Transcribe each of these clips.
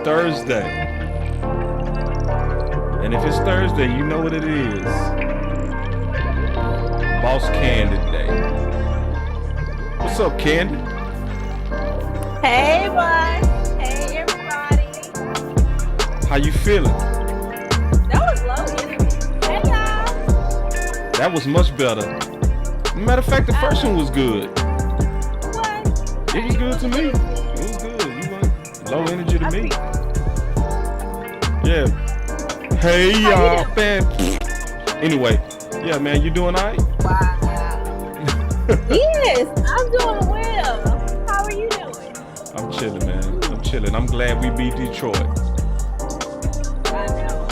Thursday. And if it's Thursday, you know what it is. Boss Candy Day. What's up, Candy? Hey, boss. Hey, everybody. How you feeling? That was low energy. Hey, y'all. That was much better. Matter of fact, the first one was good. What? It was good to me. It was good. You went low energy to me. Yeah. Hey, y'all, man. Anyway, yeah, man, you doing all right? Wow. Yes, I'm doing well. How are you doing? I'm chilling, man. I'm chilling. I'm glad we beat Detroit. I know.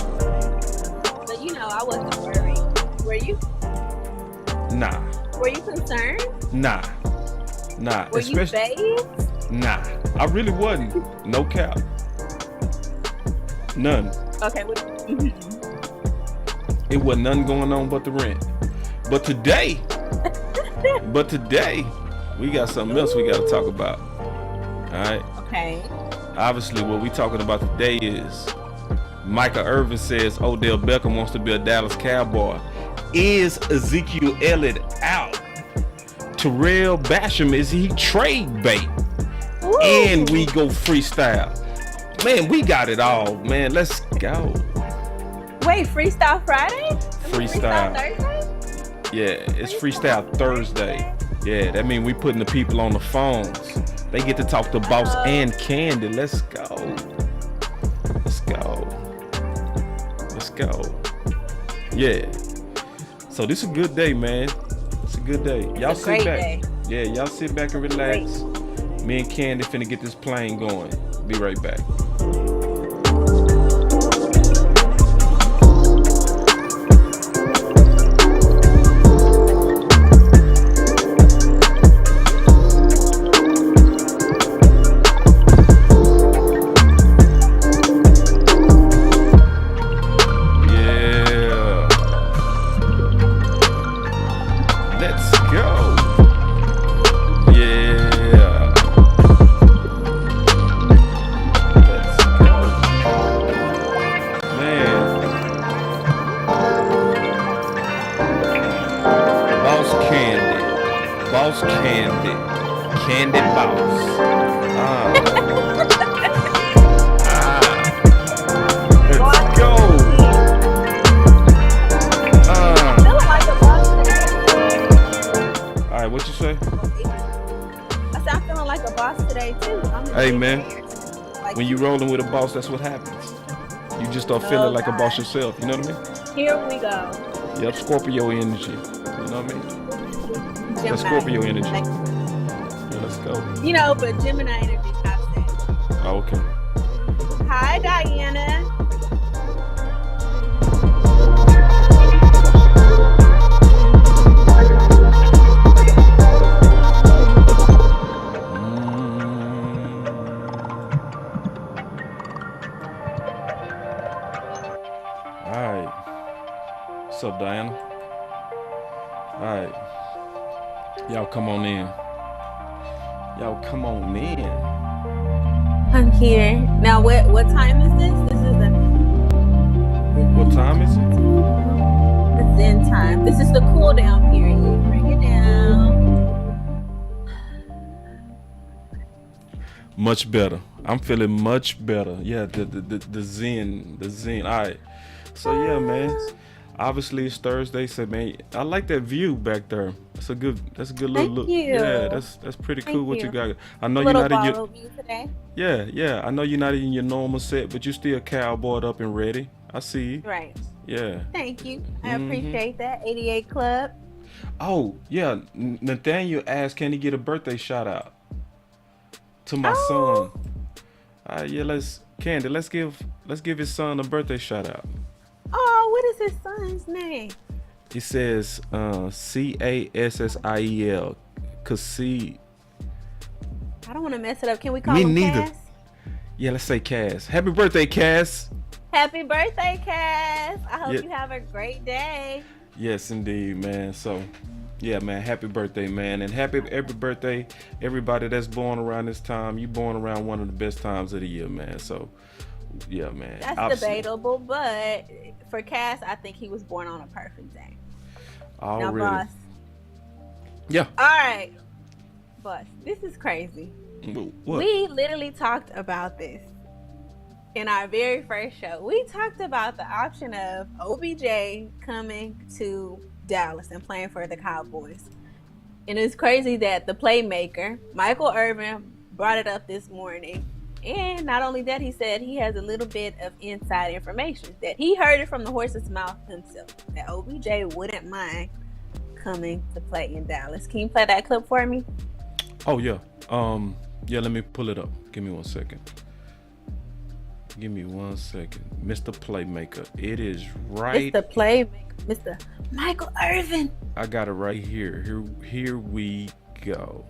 But I wasn't worried. Were you? Nah. Were you concerned? Nah. Were you phased? Nah. I really wasn't. No cap. None. Okay. It wasn't nothing going on but the rent. But today, we got something else we got to talk about. All right? Okay. Obviously, what we talking about today is Irvin says Odell Beckham wants to be a Dallas Cowboy. Is Ezekiel Elliot out? Tarell Basham, is he trade bait? Ooh. And we go freestyle. Man, we got it all, man. Let's go. Wait, Freestyle Friday? Freestyle Thursday? Yeah, it's Freestyle Thursday. Yeah, that means we putting the people on the phones. They get to talk to Boss and Candy. Let's go. Yeah. So this is a good day, man. It's a good day. Y'all sit back. Day. Yeah, y'all sit back and relax. Me and Candy finna get this plane going. Be right back. Candy Boss. Let's go. Feeling like a boss today. All right, what you say? I said I'm feeling like a boss today too. Hey, man. When you rolling with a boss, that's what happens. You just start feeling like a boss yourself. You know what I mean? Here we go. Yep, Scorpio energy. You know what I mean? That's Scorpio energy. Yeah, let's go. But Gemini energy tops that. Oh, okay. Hi, Diana. All right. What's up, Diana? All right. Y'all come on in. I'm here. Now, what time is this? What time is it? The Zen time. This is the cool down period. Bring it down. Much better. I'm feeling much better. Yeah, the zen. All right. So yeah, man. Obviously it's Thursday, so man, I like that view back there. That's a good little look. Thank you. Yeah, that's pretty cool. What you got? I know you're not in your view today. Yeah. I know you're not in your normal set, but you still cowboyed up and ready. I see you. Right. Yeah. Thank you. I appreciate that. 88 Club. Oh yeah, Nathaniel asked, can he get a birthday shout out to my son? Yeah, let's give his son a birthday shout out. Oh, what is his son's name? He says Cassiel. Cassie. I don't want to mess it up. Can we call him neither. Cass? Yeah, let's say Cass. Happy birthday, Cass. Happy birthday, Cass. I hope you have a great day. Yes, indeed, man. So, Yeah, man. Happy birthday, man. And happy every birthday, everybody that's born around this time. You born around one of the best times of the year, man. So, yeah, man. That's Obviously. debatable, but for Cass, I think he was born on a perfect day. Already. Now, boss. Yeah. All right, boss. This is crazy. What? We literally talked about this in our very first show. We talked about the option of OBJ coming to Dallas and playing for the Cowboys. And it's crazy that the playmaker, Michael Irvin, brought it up this morning. And not only that, he said he has a little bit of inside information that he heard it from the horse's mouth himself, that OBJ wouldn't mind coming to play in Dallas. Can you play that clip for me? Oh, yeah. Yeah, let me pull it up. Give me 1 second. Give me 1 second. Mr. Playmaker. It is right. Mr. Playmaker. Mr. Michael Irvin. I got it right here. Here we go.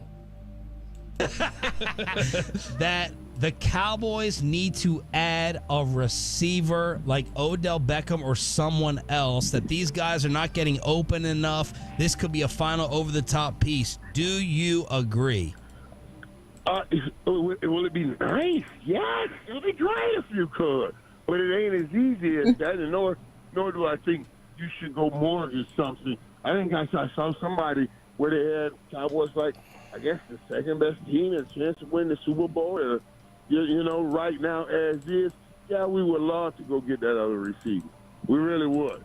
That the Cowboys need to add a receiver like Odell Beckham or someone else, that these guys are not getting open enough. This could be a final over-the-top piece. Do you agree? Will it be nice? Yes, it would be great if you could. But it ain't as easy as that, and nor do I think you should go mortgage something. I think I saw somebody where they had Cowboys like, I guess, the second best team and a chance to win the Super Bowl. You know, right now as is, yeah, we would love to go get that other receiver. We really would.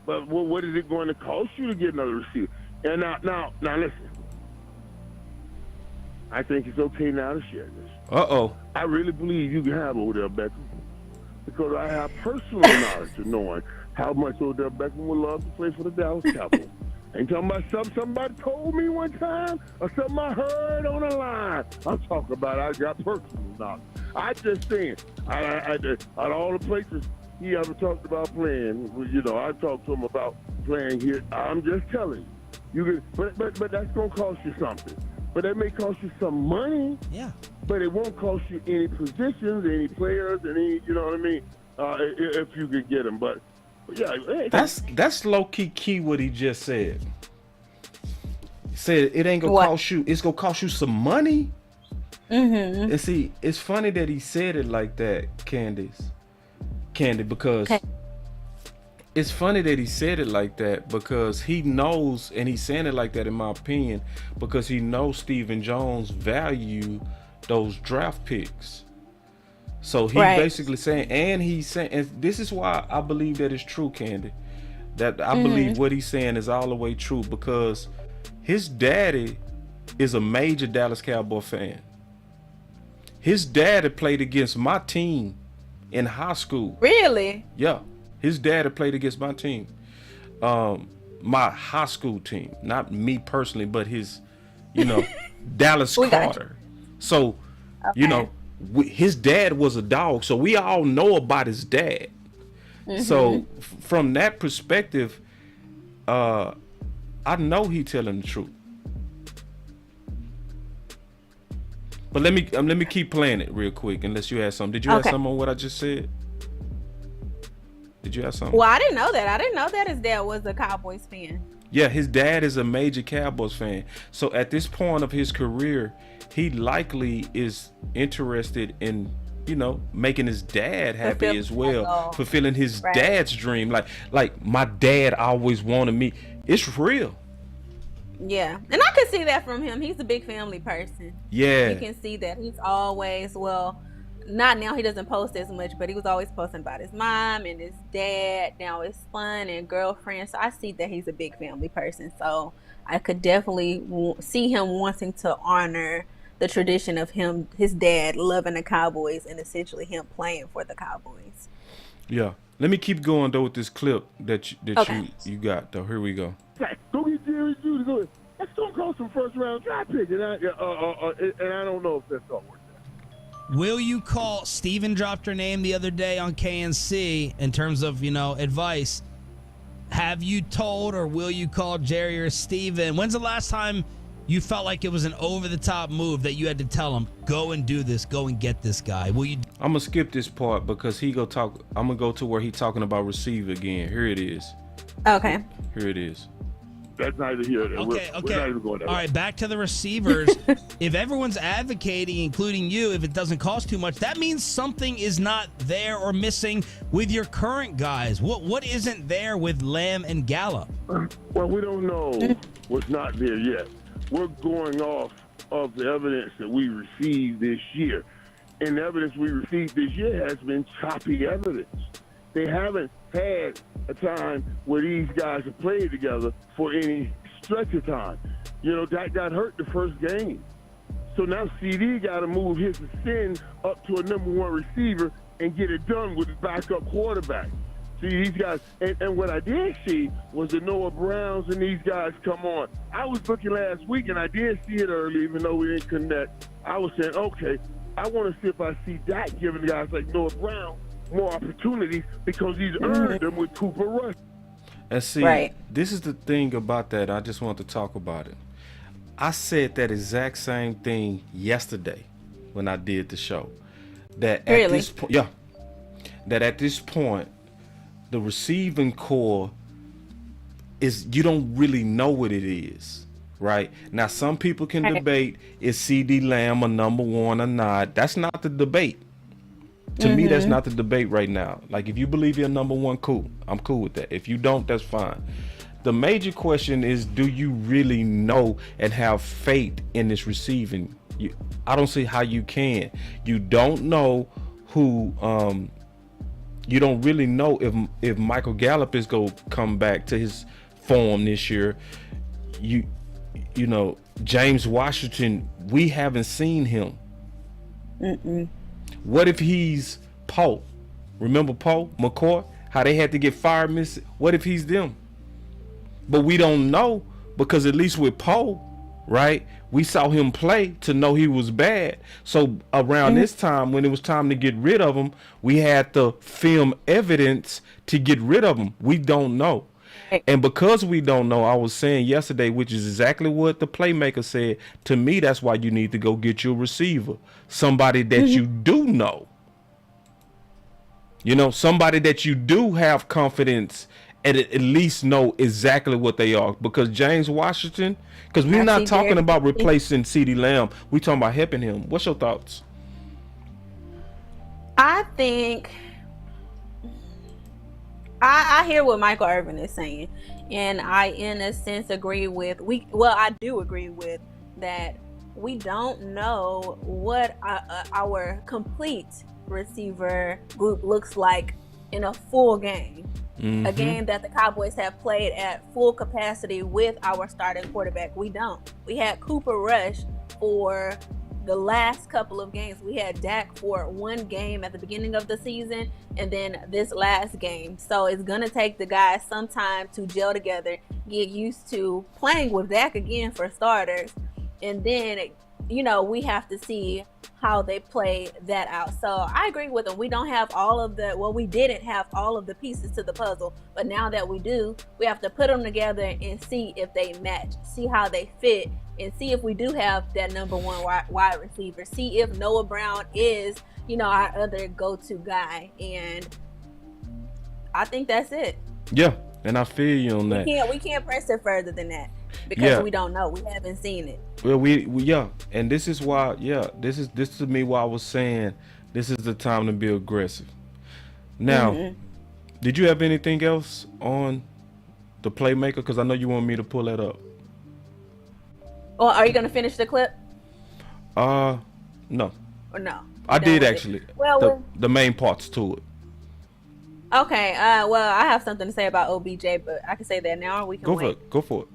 But what is it going to cost you to get another receiver? And now listen. I think it's okay now to share this. Uh-oh. I really believe you can have Odell Beckham because I have personal knowledge of knowing how much Odell Beckham would love to play for the Dallas Cowboys. Ain't talking about something somebody told me one time or something I heard on the line. I'm talking about I got personal knowledge. I just think, out all the places he ever talked about playing, you know, I talked to him about playing here. I'm just telling you, but that's going to cost you something. But that may cost you some money. Yeah. But it won't cost you any positions, any players, any, you know what I mean, if you could get them. But, yeah. That's low-key what he just said. He said it ain't going to cost you, it's going to cost you some money. Mm-hmm. And see, it's funny that he said it like that, Candy, because it's funny that he said it like that because he knows, and he's saying it like that in my opinion, because he knows Stephen Jones value those draft picks. So he basically saying, and he's saying, and this is why I believe that it's true, Candy, that I believe what he's saying is all the way true, because his daddy is a major Dallas Cowboy fan. His daddy played against my team in high school. Really? Yeah. His daddy played against my team. My high school team. Not me personally, but his, you know, Dallas Carter. So, you know, his dad was a dog. So we all know about his dad. Mm-hmm. So from that perspective, I know he telling the truth. But let me keep playing it real quick, unless you had something. Did you have something on what I just said? Did you have something? Well, I didn't know that. I didn't know that his dad was a Cowboys fan. Yeah, his dad is a major Cowboys fan. So at this point of his career, he likely is interested in, you know, making his dad happy as well, fulfilling his dad's dream. Like my dad always wanted me. It's real. Yeah, and I could see that from him. He's a big family person. Yeah, you can see that. He's always, well, not now, he doesn't post as much, but he was always posting about his mom and his dad, now his son and girlfriend. So I see that he's a big family person. So I could definitely see him wanting to honor the tradition of his dad loving the Cowboys and essentially him playing for the Cowboys. Yeah. Let me keep going though with this clip that you got though. Here we go. Go get Jerry Judy. Go. That's gonna cost some first round draft pick, and I don't know if that's all worth it. Will you call? Steven dropped her name the other day on KNC in terms of, you know, advice. Have you told, or will you call Jerry or Steven? When's the last time you felt like it was an over-the-top move that you had to tell him, go and do this, go and get this guy? Will you? I'm gonna skip this part because I'm gonna go to where he talking about receiver again. Here it is. Okay. Here it is. that's neither here nor there. Okay. We're not even going there. All right, back to the receivers. If everyone's advocating, including you, if it doesn't cost too much, that means something is not there or missing with your current guys. What isn't there with Lamb and Gallup? Well, we don't know what's not there yet. We're going off of the evidence that we received this year. And the evidence we received this year has been choppy evidence. They haven't had a time where these guys have played together for any stretch of time. You know, Dak got hurt the first game. So now CD got to move his ascend up to a number one receiver and get it done with his backup quarterback. See, these guys, and what I did see was the Noah Browns and these guys come on. I was looking last week, and I did see it early, even though we didn't connect. I was saying, okay, I want to see if I see Dak giving guys like Noah Brown more opportunities because he's earned them with Cooper Rush. And see, This is the thing about that. I just want to talk about it. I said that exact same thing yesterday when I did the show. That at this point, that at this point, the receiving core is, you don't really know what it is, right? Now, some people can debate, is CD Lamb a number one or not? That's not the debate. To me, that's not the debate right now. Like, if you believe you're number one, cool. I'm cool with that. If you don't, that's fine. The major question is, do you really know and have faith in this receiving? I don't see how you can. You don't know who, you don't really know if Michael Gallup is going to come back to his form this year. You know, James Washington, we haven't seen him. What if he's Poe? Remember Poe, McCoy? How they had to get fired? What if he's them? But we don't know, because at least with Poe, right, we saw him play to know he was bad. So around this time, when it was time to get rid of him, we had the film evidence to get rid of him. We don't know. And because we don't know, I was saying yesterday, which is exactly what the playmaker said, to me, that's why you need to go get your receiver. Somebody that you do know. You know, somebody that you do have confidence and at least know exactly what they are. Because James Washington, because we're not talking about replacing CeeDee Lamb. We're talking about helping him. What's your thoughts? I think I hear what Michael Irvin is saying, and I, in a sense, agree with. I do agree with that. We don't know what our complete receiver group looks like in a full game. A game that the Cowboys have played at full capacity with our starting quarterback. We don't. We had Cooper Rush for the last couple of games. We had Dak for one game at the beginning of the season, and then this last game. So it's going to take the guys some time to gel together, get used to playing with Dak again for starters. And then, you know, we have to see how they play that out. So I agree with them. We don't have we didn't have all of the pieces to the puzzle, but now that we do, we have to put them together and see if they match, see how they fit, and see if we do have that number one wide receiver. See if Noah Brown is, you know, our other go-to guy. And I think that's it. Yeah, and I feel you on that. We can't press it further than that because we don't know. We haven't seen it. Well, we and this is why, this to me why I was saying this is the time to be aggressive. Now, did you have anything else on the playmaker? Because I know you want me to pull that up. Or are you going to finish the clip? No. Or no? I did actually. Well, the main parts to it. Okay. Well, I have something to say about OBJ, but I can say that now, or we can wait. Go for it.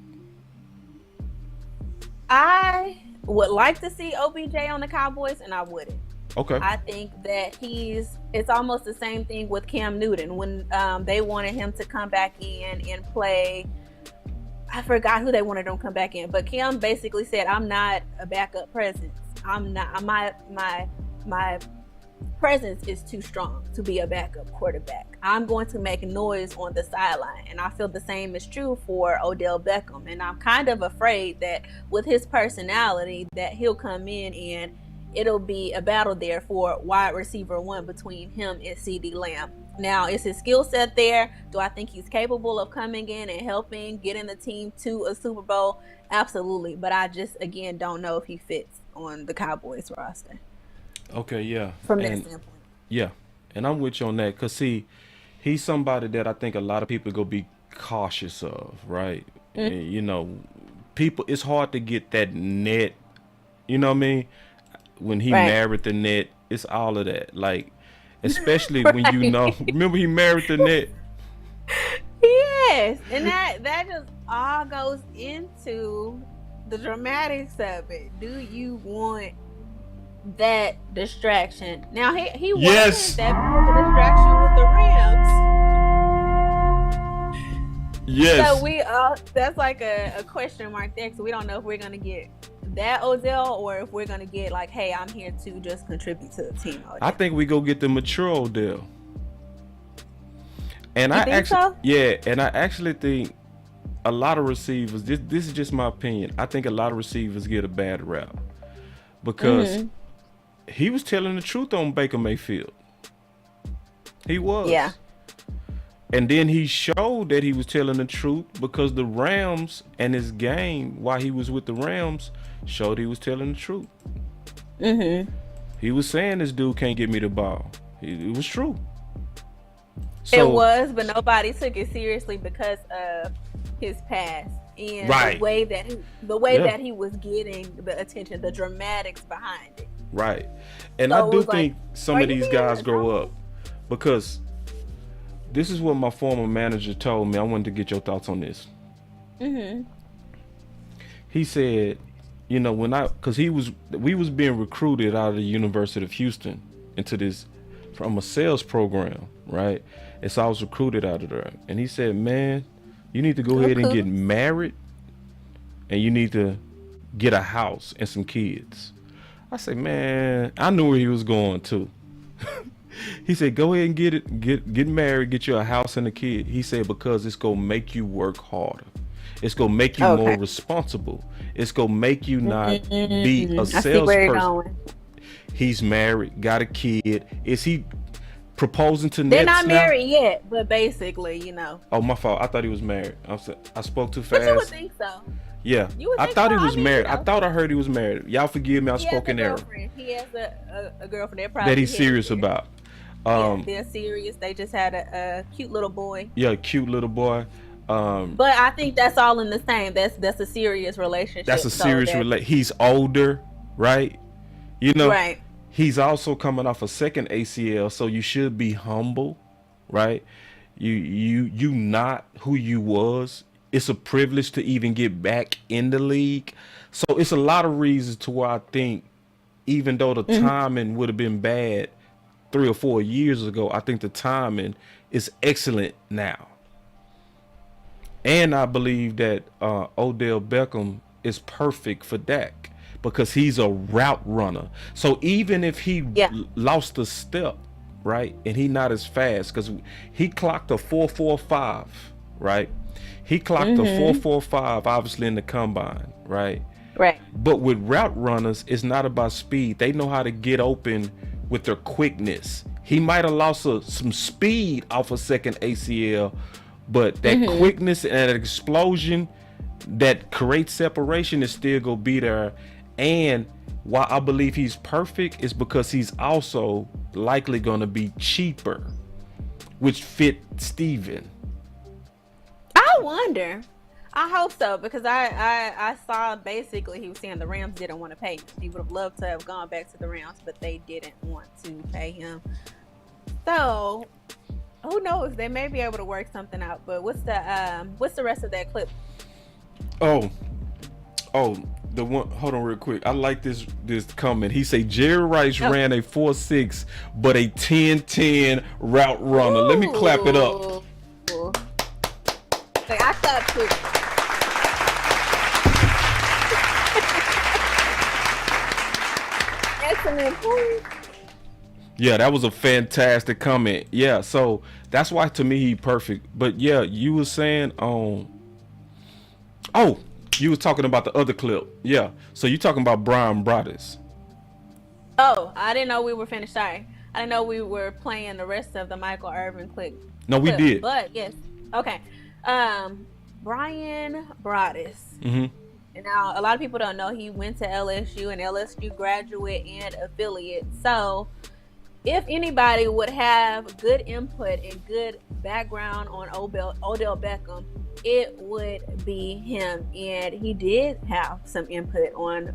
I would like to see OBJ on the Cowboys, and I wouldn't. Okay. I think that it's almost the same thing with Cam Newton when they wanted him to come back in and play. I forgot who they wanted him to come back in, but Cam basically said, "I'm not a backup presence. I'm not. My presence is too strong to be a backup quarterback. I'm going to make noise on the sideline." And I feel the same is true for Odell Beckham. And I'm kind of afraid that with his personality that he'll come in and it'll be a battle there for wide receiver one between him and CeeDee Lamb. Now, is his skill set there? Do I think he's capable of coming in and helping getting the team to a Super Bowl? Absolutely. But I just, again, don't know if he fits on the Cowboys roster. Okay, yeah. From that standpoint. Yeah. And I'm with you on that. Because, see, he's somebody that I think a lot of people go be cautious of, right? And, you know, people, it's hard to get that net, you know what I mean? When he married the net, it's all of that. Like, especially when you know, remember he married the net? Yes, and that just all goes into the dramatics of it. Do you want that distraction? Now he wasn't that much of a distraction with the Rams. Yes. So that's like a question mark there. So we don't know if we're gonna get that Odell or if we're gonna get like, hey, I'm here to just contribute to the team. Odell. I think we go get the mature Odell. And you I think actually, so? yeah, and I actually think a lot of receivers. This is just my opinion. I think a lot of receivers get a bad rap because he was telling the truth on Baker Mayfield. He was. Yeah. And then he showed that he was telling the truth because the Rams and his game while he was with the Rams showed he was telling the truth. He was saying this dude can't get me the ball. It was true. So, it was, but nobody took it seriously because of his past and the way that he was getting the attention, the dramatics behind it. Right. And So I it do was think like, some are of you these being guys grow adult? up because this is what my former manager told me. I wanted to get your thoughts on this. He said, you know, because we was being recruited out of the University of Houston into this from a sales program, right? And so I was recruited out of there. And he said, man, you need to go ahead and get married and you need to get a house and some kids. I said, man, I knew where he was going to. He said, go ahead and get married, get you a house and a kid. He said, because it's going to make you work harder. It's going to make you more responsible. It's going to make you not be a salesperson. He's married, got a kid. Is he proposing to Nets? They're not now? married yet, but basically, you know. Oh, my fault. I thought he was married. I spoke too fast. But you would think so. Yeah, I thought he was married. I thought I heard he was married. Y'all forgive me. I spoke in error. He has a girlfriend that he's serious about. They're serious. They just had a cute little boy. Yeah, cute little boy. But I think that's all in the same. That's a serious relationship. That's a serious relationship. He's older, right? You know, right. He's also coming off a second ACL, so you should be humble, right? You not who you was. It's a privilege to even get back in the league. So it's a lot of reasons to why I think, even though the timing would have been bad 3 or 4 years ago, I think the timing is excellent now. And I believe that Odell Beckham is perfect for Dak because he's a route runner. So even if he lost a step, right, and he not as fast, because he clocked a 4.45, right? He clocked a 4.45, obviously, in the combine, right? Right. But with route runners, it's not about speed. They know how to get open with their quickness. He might have lost some speed off a second ACL, but that quickness and that explosion that creates separation is still gonna be there. And why I believe he's perfect is because he's also likely gonna be cheaper, which fit Steven. I wonder. I hope so, because I saw basically he was saying the Rams didn't want to pay him. He would have loved to have gone back to the Rams, but they didn't want to pay him. So who knows? They may be able to work something out. But what's the rest of that clip? Oh, the one. Hold on, real quick. I like this comment. He say Jerry Rice ran a 4.6, but a 10-10 route runner. Let me clap it up. Like, I clap too. Excellent point. Yeah, that was a fantastic comment. Yeah, so that's why to me he perfect. But yeah, you were saying you was talking about the other clip. Yeah, so you talking about Broadus. Oh, I didn't know we were finished. Sorry. I didn't know we were playing the rest of the Michael Irvin clip. No, we did. But yes. Okay. Brian Broadus. Mm-hmm. And now a lot of people don't know he went to LSU, and LSU graduate and affiliate. So if anybody would have good input and good background on Odell Beckham, it would be him. And he did have some input on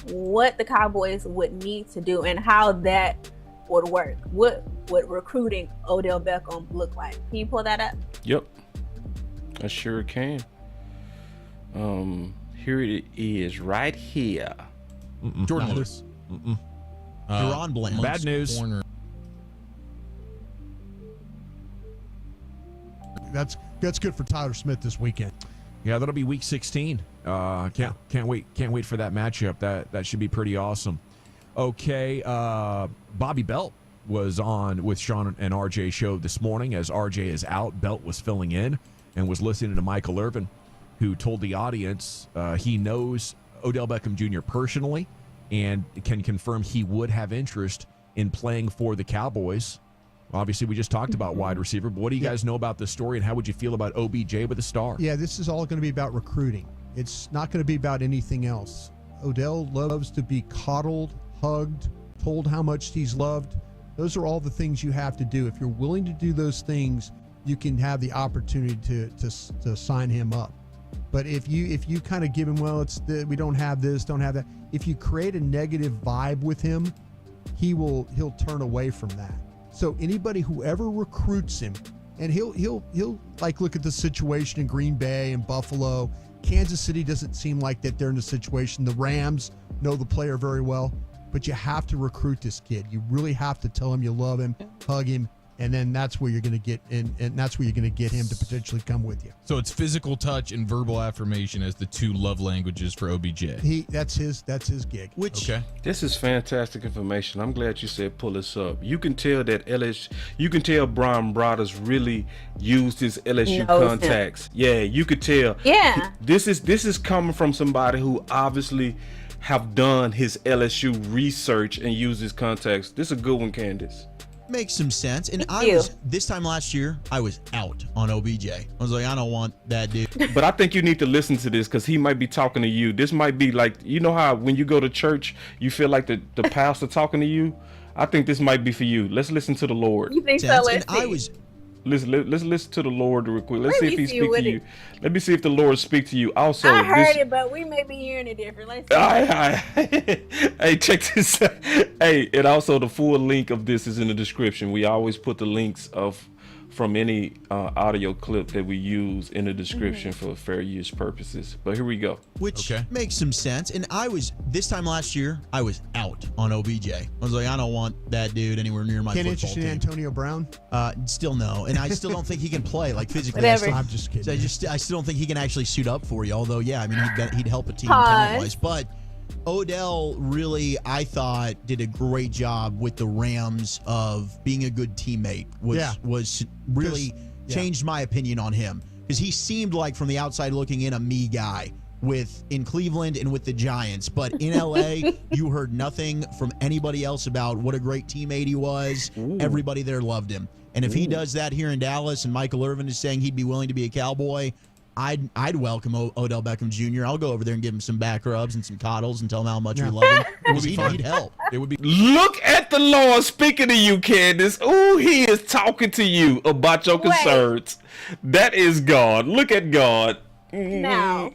what the Cowboys would need to do and how that would work. What would recruiting Odell Beckham look like? Can you pull that up? Yep, I sure can. Here it is, right here. Jordan Lewis. Deron Bland. Bad news. Corner. That's good for Tyler Smith this weekend. Yeah, that'll be week 16. Can't wait for that matchup. That should be pretty awesome. Okay, Bobby Belt was on with Sean and RJ show this morning. As RJ is out, Belt was filling in and was listening to Michael Irvin, who told the audience he knows Odell Beckham Jr. personally and can confirm he would have interest in playing for the Cowboys. Obviously, we just talked about wide receiver, but what do you guys know about this story, and how would you feel about OBJ with a star? Yeah, this is all going to be about recruiting. It's not going to be about anything else. Odell loves to be coddled, hugged, told how much he's loved. Those are all the things you have to do. If you're willing to do those things, you can have the opportunity to sign him up. But if you kind of give him, we don't have this, don't have that. If you create a negative vibe with him, he'll turn away from that. So anybody who ever recruits him, and he'll like look at the situation in Green Bay and Buffalo. Kansas City doesn't seem like that they're in a situation. The Rams know the player very well, but you have to recruit this kid. You really have to tell him you love him, hug him, and then that's where you're going to get and that's where you're going to get him to potentially come with you. So it's physical touch and verbal affirmation as the two love languages for OBJ. That's his gig. Okay. This is fantastic information. I'm glad you said pull this up. You can tell that you can tell Brian Broadus really used his LSU contacts. Yeah, you could tell. Yeah. This is coming from somebody who obviously have done his LSU research and used his contacts. This is a good one, Candace. Makes some sense. And this time last year, I was out on OBJ. I was like, I don't want that dude. But I think you need to listen to this because he might be talking to you. This might be like, you know how when you go to church, you feel like the pastor talking to you? I think this might be for you. Let's listen to the Lord. You think so? Let's see. Let's listen to the Lord real quick. Let's see if he speaks to you. Let me see if the Lord speaks to you. Also, I heard it, but we may be hearing it different. Let's see. Hey, check this out. Hey, and also the full link of this is in the description. We always put the links from any audio clip that we use in the description for fair use purposes. But here we go. Which makes some sense. And this time last year, I was out on OBJ. I was like, I don't want that dude anywhere near my football interest in team. Antonio Brown? Still no. And I still don't think he can play, like physically. Whatever. I'm just kidding. I still don't think he can actually suit up for you. Although, yeah, I mean, he'd help a team talent-wise. But Odell really, I thought, did a great job with the Rams of being a good teammate. Was really changed my opinion on him, because he seemed like, from the outside looking in, a me guy in Cleveland and with the Giants. But in LA, you heard nothing from anybody else about what a great teammate he was. Ooh. Everybody there loved him. And if he does that here in Dallas, and Michael Irvin is saying he'd be willing to be a Cowboy, I'd welcome Odell Beckham Jr. I'll go over there and give him some back rubs and some coddles and tell him how much we love him. He'd need help. It would be. Look at the Lord speaking to you, Candace. Ooh, he is talking to you about your concerns. That is God. Look at God. Now.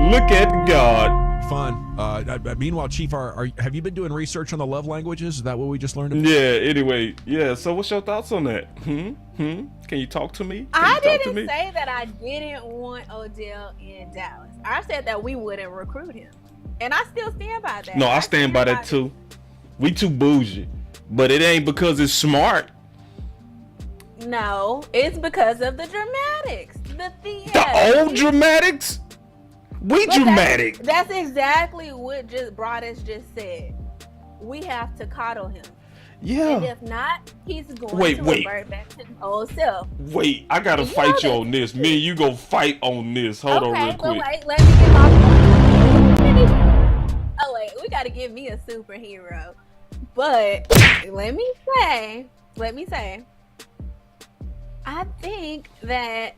Look at God. Fun. Meanwhile, Chief, have you been doing research on the love languages? Is that what we just learned about? Yeah, anyway. Yeah, so what's your thoughts on that? Can you talk to me? I didn't say that I didn't want Odell in Dallas. I said that we wouldn't recruit him. And I still stand by that. No, I stand by that too. We too bougie. But it ain't because it's smart. No, it's because of the dramatics. The old dramatics? Dramatic. That's exactly what Broadus just said. We have to coddle him. Yeah. And if not, he's going to revert back to his old self. Wait, I gotta fight you on this. Me and you go fight on this. Hold on real quick. Wait, let me get my point. Oh wait, we gotta give me a superhero. But let me say, I think that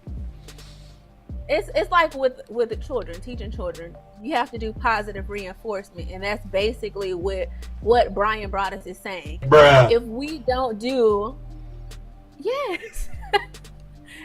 it's like with the children, teaching children, you have to do positive reinforcement, and that's basically what Brian Broadus is saying. Bruh. If we don't do, yes,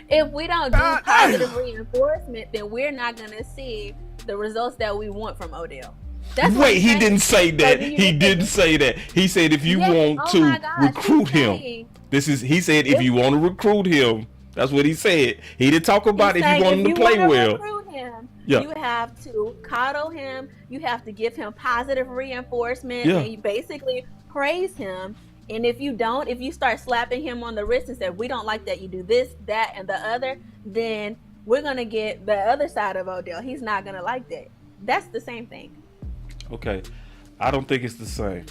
if we don't do positive reinforcement, then we're not gonna see the results that we want from Odell. Wait, he didn't say that. He didn't say that. He said if you want to recruit him, he said if you want to recruit him, that's what he said. He didn't talk about if you want him to play well. Recruit him, yeah. You have to coddle him. You have to give him positive reinforcement, and you basically praise him. And if you start slapping him on the wrist and say, we don't like that you do this, that, and the other, then we're going to get the other side of Odell. He's not going to like that. That's the same thing. Okay. I don't think it's the same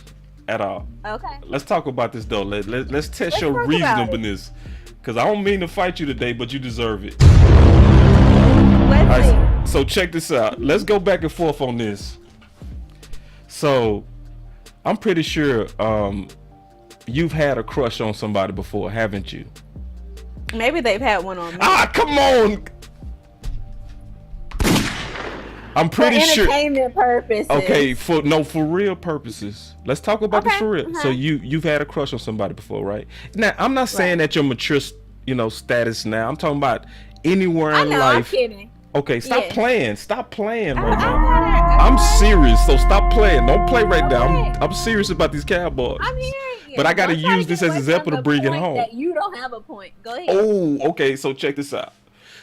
at all. Okay. Let's talk about this, though. Let's test your reasonableness. Because I don't mean to fight you today, but you deserve it. Let's see. So check this out. Let's go back and forth on this. So I'm pretty sure you've had a crush on somebody before, haven't you? Maybe they've had one on me. Come on. I'm pretty sure. For entertainment purposes. Okay, for real purposes. Let's talk about this for real. So you've had a crush on somebody before, right? Now, I'm not saying that your mature, status now. I'm talking about anywhere in life. I'm kidding. Okay, stop playing. Stop playing right now. I'm serious, so stop playing. Don't play right now. I'm serious about these Cowboys. I'm hearing you. But I got to use this as an example to bring it home. That you don't have a point. Go ahead. Oh, okay. So check this out.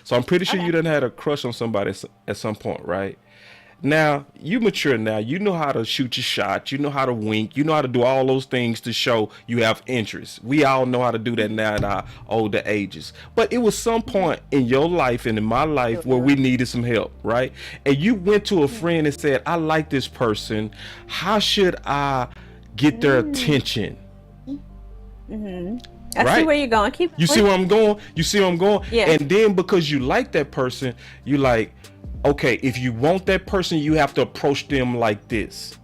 So I'm pretty sure you done had a crush on somebody at some point, right? Now, you mature now. You know how to shoot your shot. You know how to wink. You know how to do all those things to show you have interest. We all know how to do that now at our older ages. But it was some point in your life and in my life where we needed some help, right? And you went to a friend and said, I like this person. How should I get their attention? I see where you're going. You see where I'm going? Yeah. And then because you like that person, you like, okay, if you want that person, you have to approach them like this.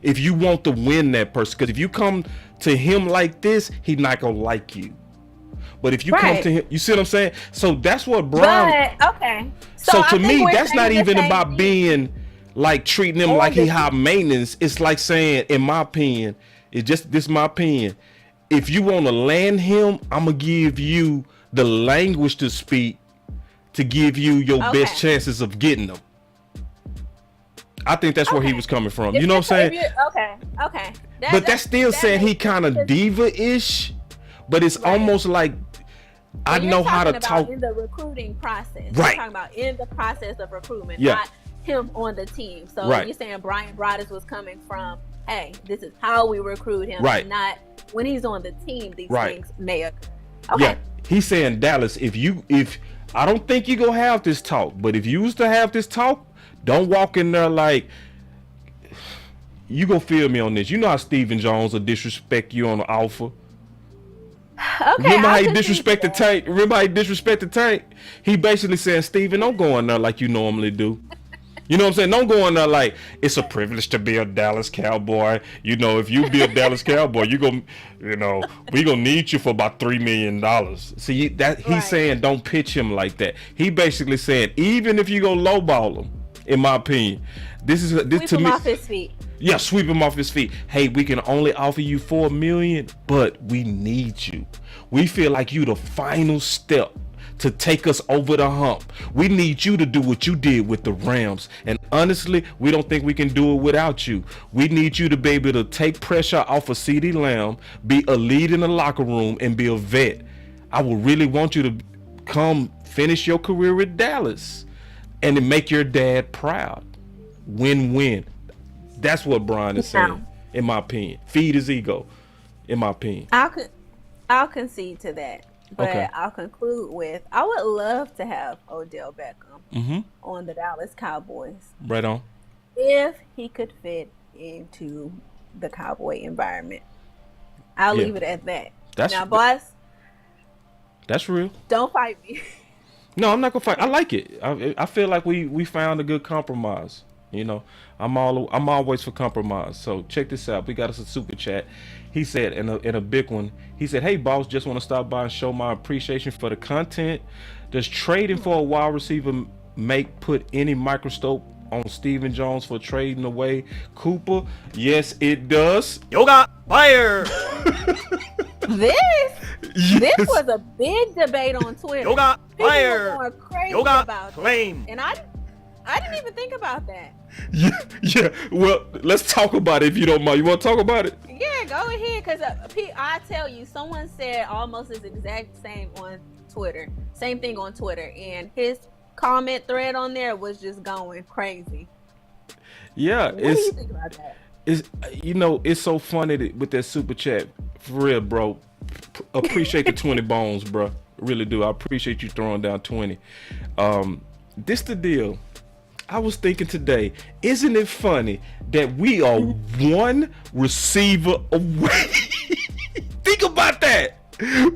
If you want to win that person, because if you come to him like this, he's not gonna like you. But if you come to him, you see what I'm saying? So that's what Brian. But, okay. So to me, that's not even about being like treating him like he high maintenance. It's like saying, in my opinion, this is my opinion. If you want to land him, I'm gonna give you the language to speak to give you your best chances of getting them. I think that's where he was coming from. You know what I'm saying? Okay. But that's still saying he kind of diva-ish, but it's almost like I know how to talk in the recruiting process. Right. You're talking about in the process of recruitment, yeah. Not him on the team. So right. You're saying Brian Broadus was coming from, hey, this is how we recruit him, right. And not when he's on the team. These right. things may occur. Okay. Yeah, he's saying, Dallas, if I don't think you're gonna have this talk, but if you used to have this talk, don't walk in there like you gonna feel me on this. You know how Stephen Jones will disrespect you on the alpha. Okay, remember how he disrespected Tank? He basically saying, Stephen, don't go in there like you normally do. You know what I'm saying? Don't go in there like it's a privilege to be a Dallas Cowboy. You know, if you be a Dallas Cowboy, we gonna need you for about $3 million. See that he's saying don't pitch him like that. He basically saying even if you go lowball him, in my opinion, this sweep to him me. Off his feet. Yeah, sweep him off his feet. Hey, we can only offer you $4 million, but we need you. We feel like you the final step to take us over the hump. We need you to do what you did with the Rams. And honestly, we don't think we can do it without you. We need you to be able to take pressure off of CeeDee Lamb, be a lead in the locker room, and be a vet. I would really want you to come finish your career with Dallas and to make your dad proud. Win-win. That's what Brian is saying, in my opinion. Feed his ego, in my opinion. I'll concede to that. But I'll conclude with, I would love to have Odell Beckham on the Dallas Cowboys. Right on. If he could fit into the Cowboy environment. I'll leave it at that. Boss. That's real. Don't fight me. No, I'm not going to fight. I like it. I feel like we found a good compromise. You know, I'm always for compromise. So check this out. We got us a super chat. He said, in a big one, he said, "Hey boss, just want to stop by and show my appreciation for the content. Does trading for a wide receiver put any microscope on Stephen Jones for trading away Cooper?" Yes, it does. Yoga fire. This was a big debate on Twitter. Yoga People fire. were going crazy Yoga about claim. it. And I didn't even think about that. Yeah. Well, let's talk about it if you don't mind. You want to talk about it? Yeah, go ahead. Because I tell you, someone said almost this exact same on Twitter. Same thing on Twitter. And his comment thread on there was just going crazy. Yeah. What do you think about that? It's so funny with that super chat. For real, bro. Appreciate the 20 bones, bro. Really do. I appreciate you throwing down 20. This the deal. I was thinking today, isn't it funny that we are one receiver away? Think about that.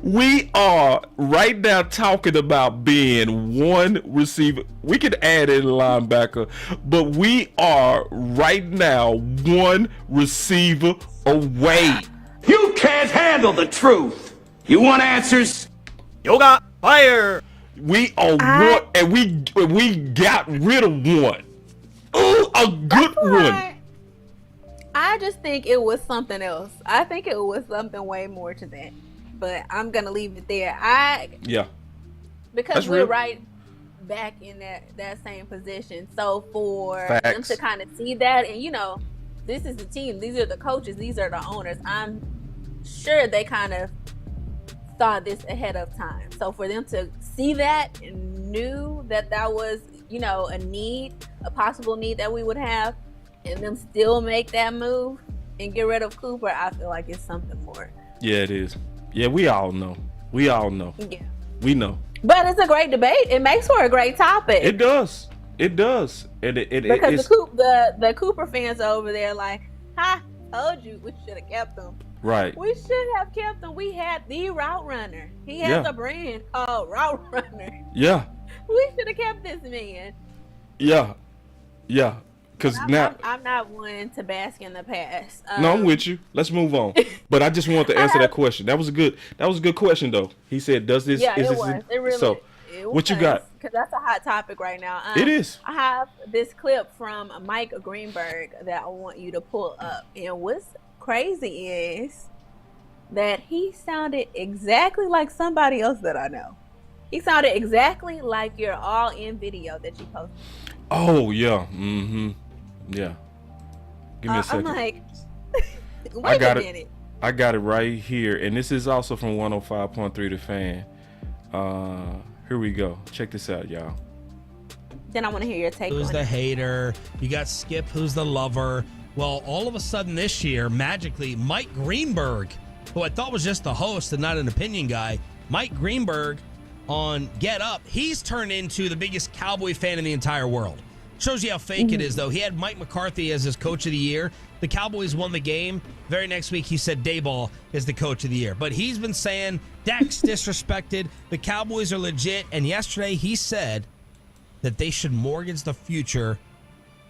We are right now talking about being one receiver. We could add in a linebacker, but we are right now one receiver away. You can't handle the truth. You want answers? Yoga fire. We are one, and we got rid of one. Ooh, a good one. I just think it was something else. I think it was something way more to that. But I'm gonna leave it there. Because That's we're real. right back in that same position. So for them Facts. to kind of see that, and this is the team, these are the coaches, these are the owners. I'm sure they kind of saw this ahead of time. So for them to see that and knew that was, a possible need that we would have, and them still make that move and get rid of Cooper, I feel like it's something more. Yeah, it is. Yeah, we all know. Yeah. We know. But it's a great debate. It makes for a great topic. It does. And because the Cooper fans are over there like, told you we should have kept them. Right. We should have kept them. We had the route runner. He has a brand called Route Runner. Yeah. We should have kept this man. Yeah. Because now I'm not one to bask in the past. no, I'm with you. Let's move on. But I just wanted to answer that question. That was a good question though. He said, "Does this?" Yeah, it was. It really. So, what you got? Because that's a hot topic right now. It is. I have this clip from Mike Greenberg that I want you to pull up. And what's crazy is that he sounded exactly like somebody else that I know. He sounded exactly like your all-in video that you posted. Oh yeah. Mm-hmm. Yeah. Give me a second. I'm like, wait a minute. I got it right here, and this is also from 105.3 The Fan. Here we go. Check this out, y'all. Then I want to hear your take Who's on the it. hater? You got Skip, who's the lover. Well, all of a sudden this year, magically, Mike Greenberg, who I thought was just the host and not an opinion guy, Mike Greenberg on Get Up, he's turned into the biggest Cowboy fan in the entire world. Shows you how fake it is, though. He had Mike McCarthy as his coach of the year. The Cowboys won the game. Very next week, he said Dayball is the coach of the year. But he's been saying Dak's disrespected. The Cowboys are legit. And yesterday, he said that they should mortgage the future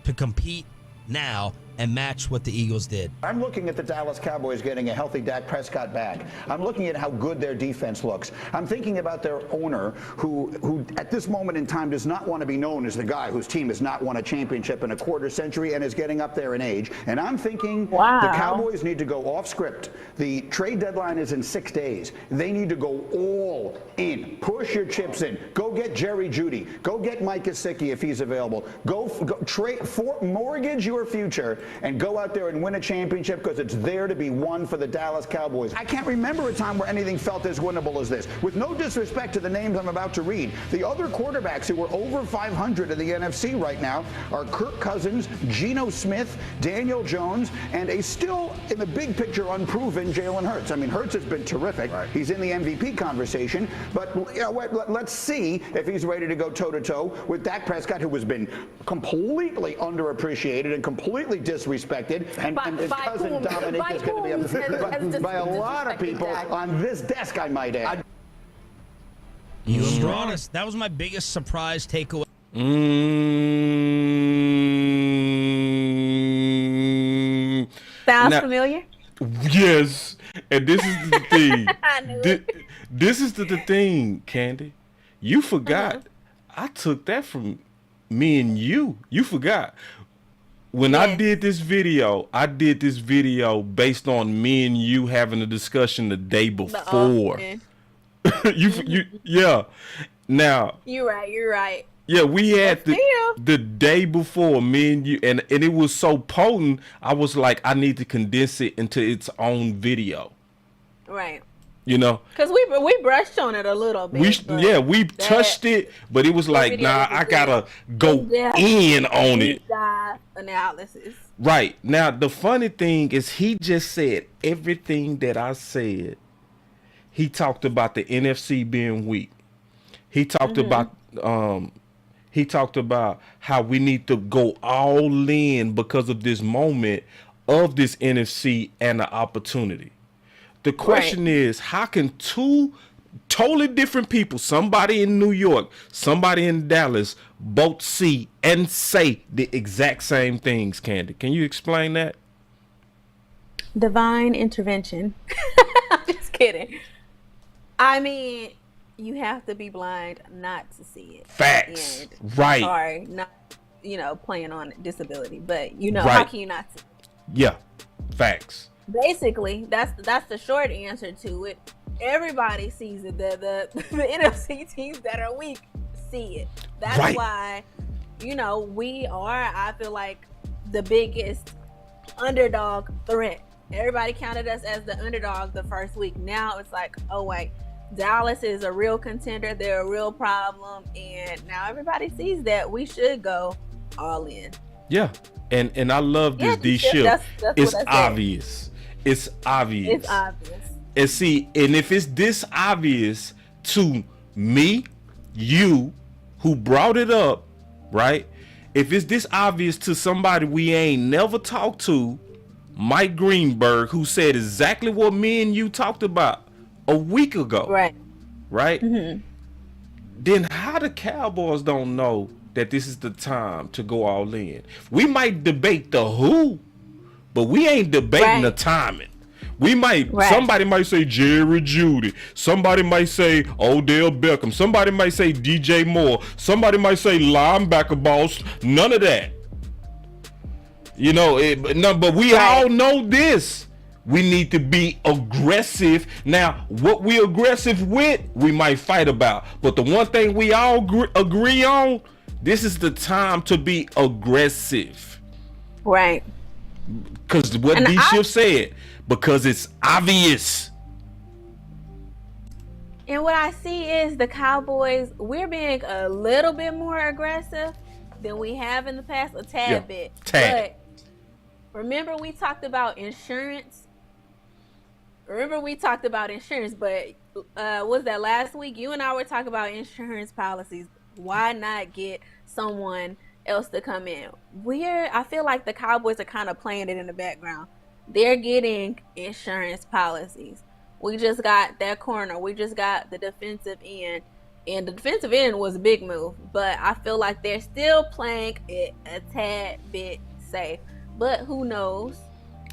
to compete now and match what the Eagles did. I'm looking at the Dallas Cowboys getting a healthy Dak Prescott back. I'm looking at how good their defense looks. I'm thinking about their owner who at this moment in time does not want to be known as the guy whose team has not won a championship in a quarter century and is getting up there in age. And I'm thinking the Cowboys need to go off script. The trade deadline is in 6 days. They need to go all in. Push your chips in. Go get Jerry Jeudy. Go get Mike Gesicki if he's available. Go trade mortgage your future and go out there and win a championship because it's there to be won for the Dallas Cowboys. I can't remember a time where anything felt as winnable as this. With no disrespect to the names I'm about to read, the other quarterbacks who are over 500 in the NFC right now are Kirk Cousins, Geno Smith, Daniel Jones, and a still, in the big picture, unproven Jalen Hurts. I mean, Hurts has been terrific. Right. He's in the MVP conversation, but let's see if he's ready to go toe-to-toe with Dak Prescott, who has been completely underappreciated and completely disrespected, and his cousin Dominic is going to be upset by a lot of people on this desk, I might add. You and Broadus, that was my biggest surprise takeaway. sounds familiar. Yes, and this is the thing. I knew it. This is the thing, Candy. You forgot. I took that from me and you. You forgot. When I did this video based on me and you having a discussion the day before. Yeah. Now. You're right. Yeah, we had the day before, me and you, and it was so potent. I was like, I need to condense it into its own video. Right. You know, because we brushed on it a little bit. We touched it, but it was like, nah, I gotta go in on it. Analysis. Right. Now, the funny thing is, he just said everything that I said. He talked about the NFC being weak. He talked about how we need to go all in because of this moment of this NFC and the opportunity. The question is, how can two totally different people, somebody in New York, somebody in Dallas, both see and say the exact same things, Candy? Can you explain that? Divine intervention. I'm just kidding. I mean, you have to be blind not to see it. Facts. Right. Sorry, not, playing on disability, but, how can you not see it? Yeah. Facts. Basically, that's the short answer to it. Everybody sees it. The NFC teams that are weak see it. That's why, we are, I feel like, the biggest underdog threat. Everybody counted us as the underdog the first week. Now it's like, oh wait, Dallas is a real contender. They're a real problem, and now everybody sees that we should go all in. Yeah, and I love this D-Ship. That's it's obvious. It's obvious. It's obvious. And see, and if it's this obvious to me, you, who brought it up, right? If it's this obvious to somebody we ain't never talked to, Mike Greenberg, who said exactly what me and you talked about a week ago. Right. Right? Mm-hmm. Then how the Cowboys don't know that this is the time to go all in? We might debate the who, but we ain't debating the timing. We might, somebody might say Jerry Jeudy. Somebody might say Odell Beckham. Somebody might say DJ Moore. Somebody might say linebacker boss. None of that. But we all know this. We need to be aggressive. Now, what we aggressive with, we might fight about. But the one thing we all agree on, this is the time to be aggressive. Right. Because what D-Shift said, because it's obvious. And what I see is the Cowboys, we're being a little bit more aggressive than we have in the past, a tad bit. But remember we talked about insurance? But was that last week? You and I were talking about insurance policies. Why not get someone else to come in? I feel like the Cowboys are kind of playing it in the background. They're getting insurance policies. We just got that corner. We just got the defensive end. And the defensive end was a big move. But I feel like they're still playing it a tad bit safe. But who knows?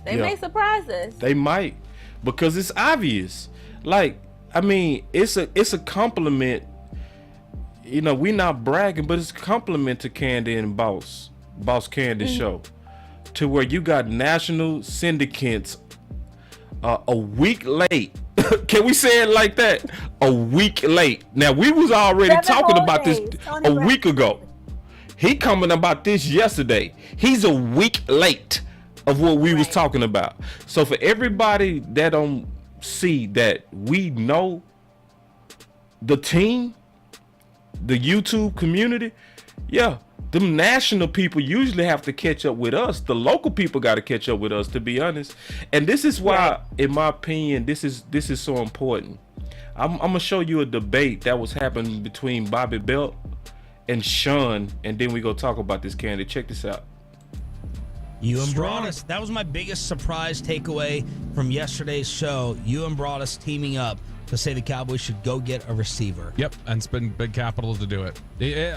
They may surprise us. They might. Because it's obvious. Like, I mean, it's a compliment. We not bragging, but it's a compliment to Candy and Boss Candy show. To where you got national syndicates a week late. Can we say it like that? A week late. Now, we was already talking about this a week ago. He coming about this yesterday. He's a week late of what we was talking about. So for everybody that don't see that we know the team, the YouTube community, them national people usually have to catch up with us. The local people got to catch up with us, to be honest. And this is why, in my opinion, this is so important. I'm gonna show you a debate that was happening between Bobby Belt and Sean, and then we go talk about this, Candy. Check this out. You and Broadus. That was my biggest surprise takeaway from yesterday's show. You and Broadus teaming up. to say the Cowboys should go get a receiver. Yep, and spend big capital to do it.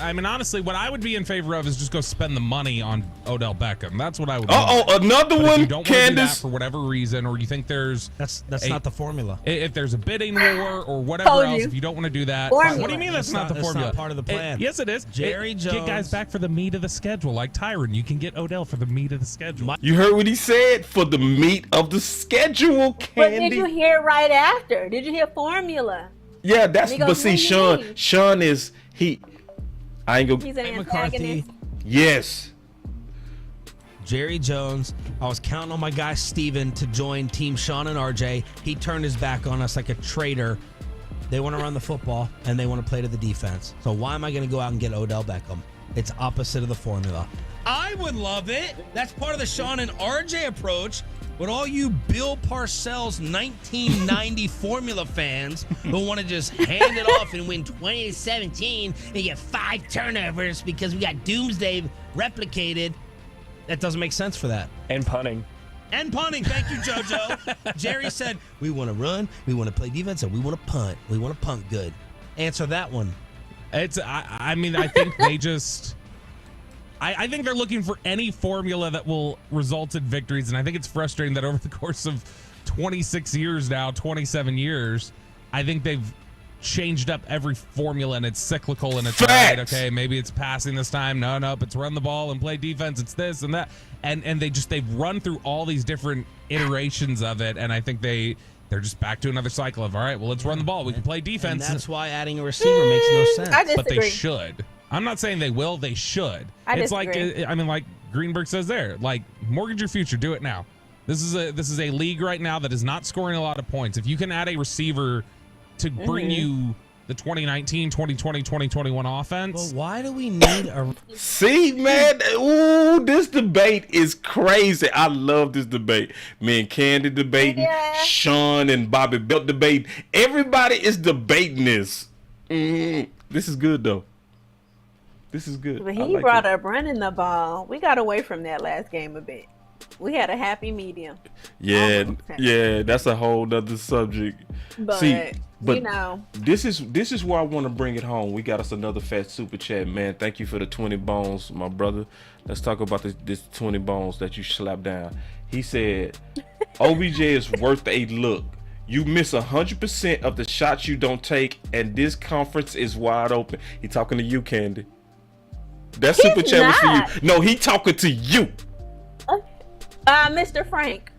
I mean, honestly, what I would be in favor of is just go spend the money on Odell Beckham. That's what I would. Another but one, if you don't want to do that Candace. for whatever reason, or you think there's that's not the formula. If there's a bidding war or whatever Told else, you. if you don't want to do that, Formula. what do you mean that's not the That's formula? not part of the plan. Yes, it is. Jerry Get guys Jones- back for the meat of the schedule, like Tyron. You can get Odell for the meat of the schedule. You heard what he said? For the meat of the schedule, But Candy. did you hear right after? Did you hear formula? Yeah, that's He goes, but see, "What do you mean?" Sean is I ain't gonna. He's an Mike McCarthy, antagonist. Yes. Jerry Jones. I was counting on my guy Steven to join Team Sean and RJ. He turned his back on us like a traitor. They want to run the football and they want to play to the defense. So why am I going to go out and get Odell Beckham? It's opposite of the formula. I would love it. That's part of the Sean and RJ approach. But all you Bill Parcells 1990 formula fans who want to just hand it off and win 20-17 and get 5 turnovers because we got Doomsday replicated, that doesn't make sense for that. And punting. And punting. Thank you, JoJo. Jerry said, we want to run, we want to play defense, and we want to punt. We want to punt good. Answer that one. I mean, I think they just... I think they're looking for any formula that will result in victories, and I think it's frustrating that over the course of 26 years now, 27 years, I think they've changed up every formula, and it's cyclical, and it's right, okay, maybe it's passing this time. No, it's run the ball and play defense. It's this and that. And they've run through all these different iterations of it, and I think they're just back to another cycle of, all right, well, let's run the ball. We can play defense. And that's why adding a receiver makes no sense. I disagree. But they should. I'm not saying they will. They should. It's like, I mean, like Greenberg says there, like mortgage your future. Do it now. This is a league right now that is not scoring a lot of points. If you can add a receiver to bring you the 2019, 2020, 2021 offense. Well, why do we need a... See, man, ooh, this debate is crazy. I love this debate. Me and Candy debating, Sean and Bobby Belt debating. Everybody is debating this. This is good, though. This is good. But he brought up running the ball. We got away from that last game a bit. We had a happy medium. Yeah, that's a whole nother subject. But, but you know, this is where I want to bring it home. We got us another fat super chat, man. Thank you for the 20 bones, my brother. Let's talk about this 20 bones that you slapped down. He said, OBJ is worth a look. You miss 100% of the shots you don't take, and this conference is wide open. He talking to you, Candy. That super chat was for you. No, he talking to you. Mr. Frank,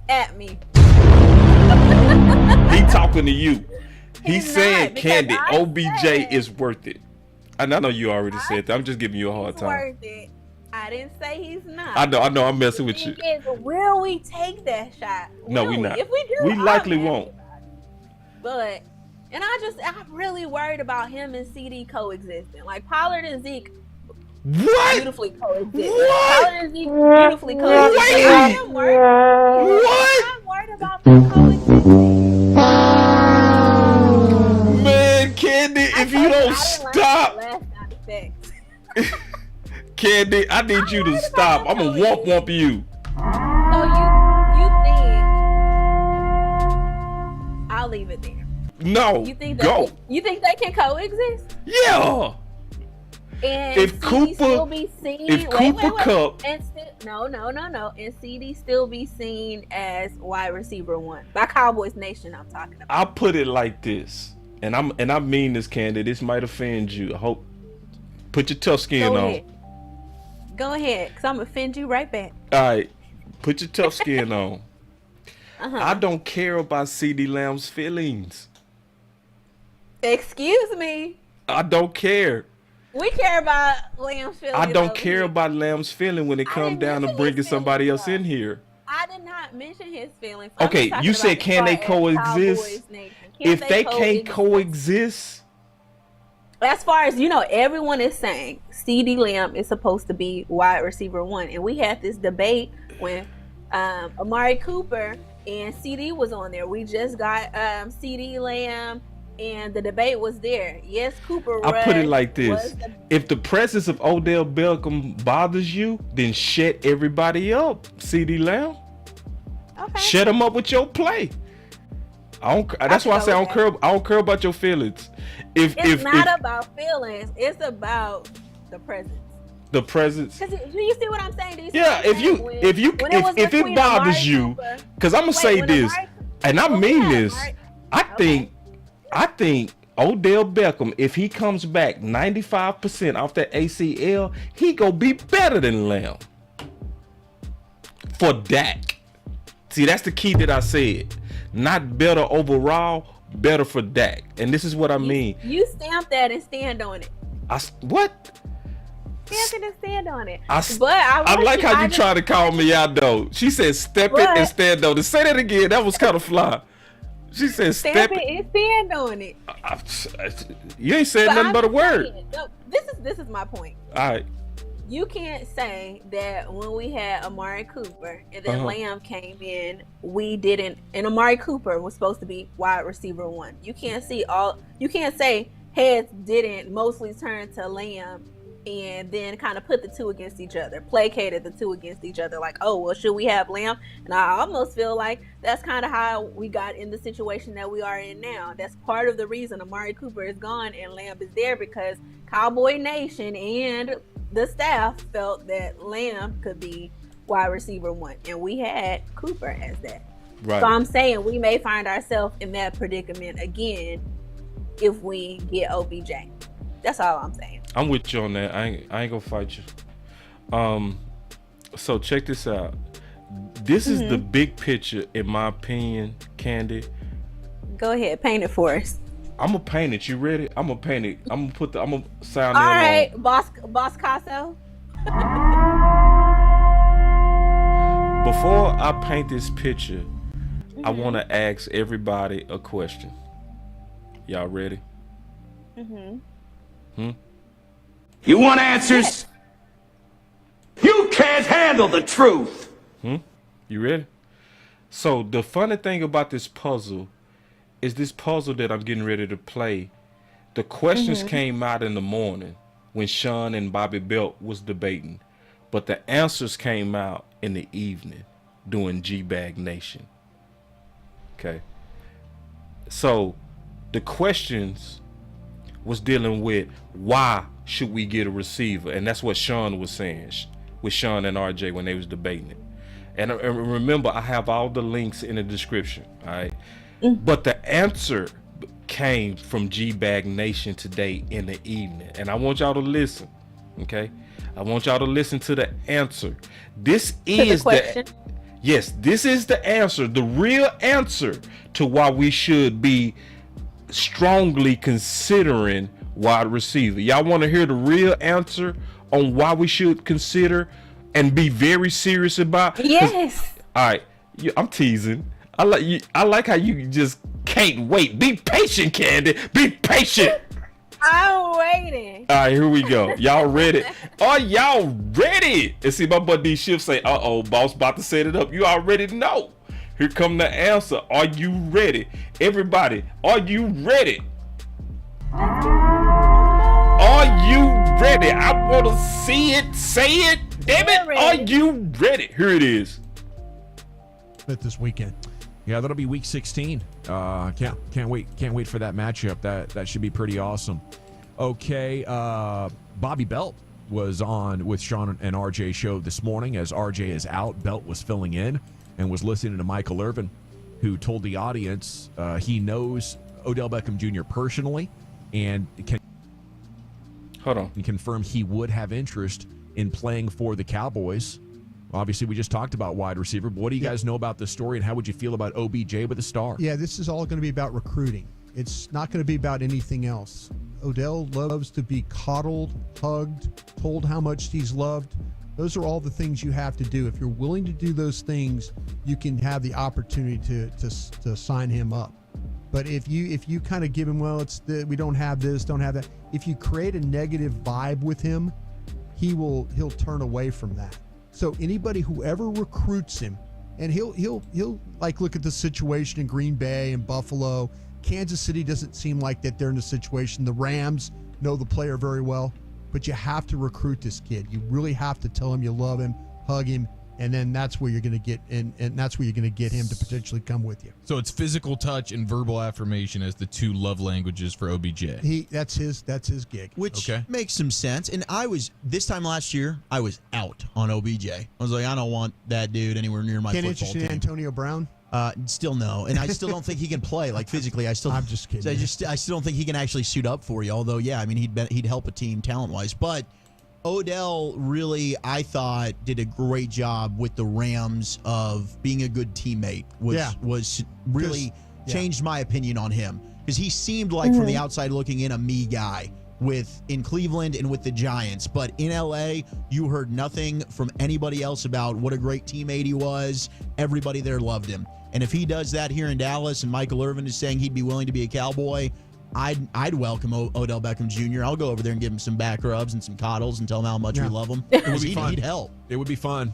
at me. He talking to you. He's saying, Candy, OBJ is worth it. And I know you already said that. I'm just giving you a hard time. Worth it. I didn't say he's not. I know. I'm messing with you. Will we take that shot? No, we not. If we do, we likely won't. But, and I'm really worried about him and CD coexisting. Like Pollard and Zeke. What? Beautifully coexist. What? Pollard and Zeke beautifully coexist. Wait. I'm worried. What? I'm worried about them coexisting. Man, Candy, if you don't stop. Candy, I need you to stop. I'm gonna womp you. So you think I'll leave it there. No, you think go. You think they can coexist? Yeah. And if CD Cooper, still be seen, if Cooper Cup, and still, no, and CD still be seen as wide receiver 1 by Cowboys Nation. I'm talking about. I'll put it like this, and I mean this, Candy. This might offend you. I hope. Put your tough skin on. Go ahead, because I'm going to offend you right back. All right. Put your tough skin on. I don't care about CD Lamb's feelings. Excuse me. I don't care. We care about Lamb's feelings. I don't care about Lamb's feeling when it comes down to bringing somebody else in here. I did not mention his feelings. Okay, you said can they coexist? If they can't coexist... As far as you know, everyone is saying CD Lamb is supposed to be wide receiver 1, and we had this debate when Amari Cooper and CD was on there. We just got CD Lamb, and the debate was there. Yes, Cooper. I put it like this: if the presence of Odell Beckham bothers you, then shut everybody up. CD Lamb, shut them up with your play. That's why I say I don't care. I don't care about your feelings. It's not about feelings. It's about the presence. The presence. Do you see what I'm saying? Do you see Yeah. If it bothers you, because I'm gonna say this, and I mean this, I think Odell Beckham, if he comes back 95% off that ACL, he gonna be better than Lamb for Dak. See, that's the key that I said. Not better overall, better for Dak. And this is what I mean. You stamp that and stand on it. What? Stamp it and stand on it. I like how you try to call me out though. She said step it and stand on it. Say that again. That was kind of fly. She said step it and stand on it. You ain't saying nothing but a word. No, this is my point. All right. You can't say that when we had Amari Cooper and then Lamb came in, we didn't, and Amari Cooper was supposed to be wide receiver 1. You can't say heads didn't mostly turn to Lamb and then kind of put the two against each other, placated the two against each other, like, oh, well, should we have Lamb? And I almost feel like that's kind of how we got in the situation that we are in now. That's part of the reason Amari Cooper is gone and Lamb is there, because Cowboy Nation and the staff felt that Lamb could be wide receiver 1, and we had Cooper as that. Right. So I'm saying we may find ourselves in that predicament again if we get OBJ. That's all I'm saying. I'm with you on that. I ain't gonna fight you. So check this out. This is the big picture, in my opinion, Candy. Go ahead, paint it for us. I'm gonna paint it. You ready? I'm gonna paint it. I'm gonna sound. All right, Boss Casso. Before I paint this picture, I want to ask everybody a question. Y'all ready? You want answers? You can't handle the truth. You ready? So the funny thing about this puzzle is this puzzle that I'm getting ready to play. The questions came out in the morning when Sean and Bobby Belt was debating, but the answers came out in the evening during G-Bag Nation. Okay. So the questions was dealing with why should we get a receiver, and that's what Sean was saying with Sean and RJ when they was debating it. And remember, I have all the links in the description. All right. But the answer came from G-Bag Nation today in the evening. And I want y'all to listen, okay? I want y'all to listen to the answer. This is the question. Yes, this is the answer, the real answer to why we should be strongly considering wide receiver. Y'all want to hear the real answer on why we should consider and be very serious about? Yes. All right, I'm teasing. I like how you just can't wait. Be patient, Candy. Be patient. I'm waiting. All right, here we go. Y'all ready? Are y'all ready? And see, my buddy Shift say, "Uh-oh, boss about to set it up." You already know. Here come the answer. Are you ready? Everybody, are you ready? Are you ready? I want to see it. Say it. Damn it. Are you ready? Here it is. This weekend. Yeah, that'll be week 16. Can't wait for that matchup. That should be pretty awesome. Okay, Bobby Belt was on with Sean and RJ show this morning. As RJ is out, Belt was filling in and was listening to Michael Irvin, who told the audience he knows Odell Beckham Jr. personally and can confirm he would have interest in playing for the Cowboys. Obviously, we just talked about wide receiver, but what do you guys know about this story, and how would you feel about OBJ with a star? Yeah, this is all going to be about recruiting. It's not going to be about anything else. Odell loves to be coddled, hugged, told how much he's loved. Those are all the things you have to do. If you're willing to do those things, you can have the opportunity to sign him up. But if you kind of give him, we don't have this, don't have that. If you create a negative vibe with him, he'll turn away from that. So anybody who ever recruits him, and he'll like look at the situation in Green Bay and Buffalo. Kansas City doesn't seem like that they're in a situation. The Rams know the player very well, but you have to recruit this kid. You really have to tell him you love him, hug him, and then that's where you're going to get, and that's where you're going to get him to potentially come with you. So it's physical touch and verbal affirmation as the two love languages for OBJ. That's his gig, which makes some sense. And this time last year, I was out on OBJ. I was like, I don't want that dude anywhere near my Can't football interest in team. Antonio Brown. Still no, and I still don't think he can play like physically. I'm just kidding. I still don't think he can actually suit up for you. Although, yeah, I mean, he'd help a team talent wise. But Odell really, I thought, did a great job with the Rams of being a good teammate. Was really changed my opinion on him, because he seemed like from the outside looking in a me guy in Cleveland and with the Giants. But in LA, you heard nothing from anybody else about what a great teammate he was. Everybody there loved him. And if he does that here in Dallas and Michael Irvin is saying he'd be willing to be a Cowboy, I'd welcome Odell Beckham Jr. I'll go over there and give him some back rubs and some coddles and tell him how much we love him. It would be fun. He'd help. It would be fun.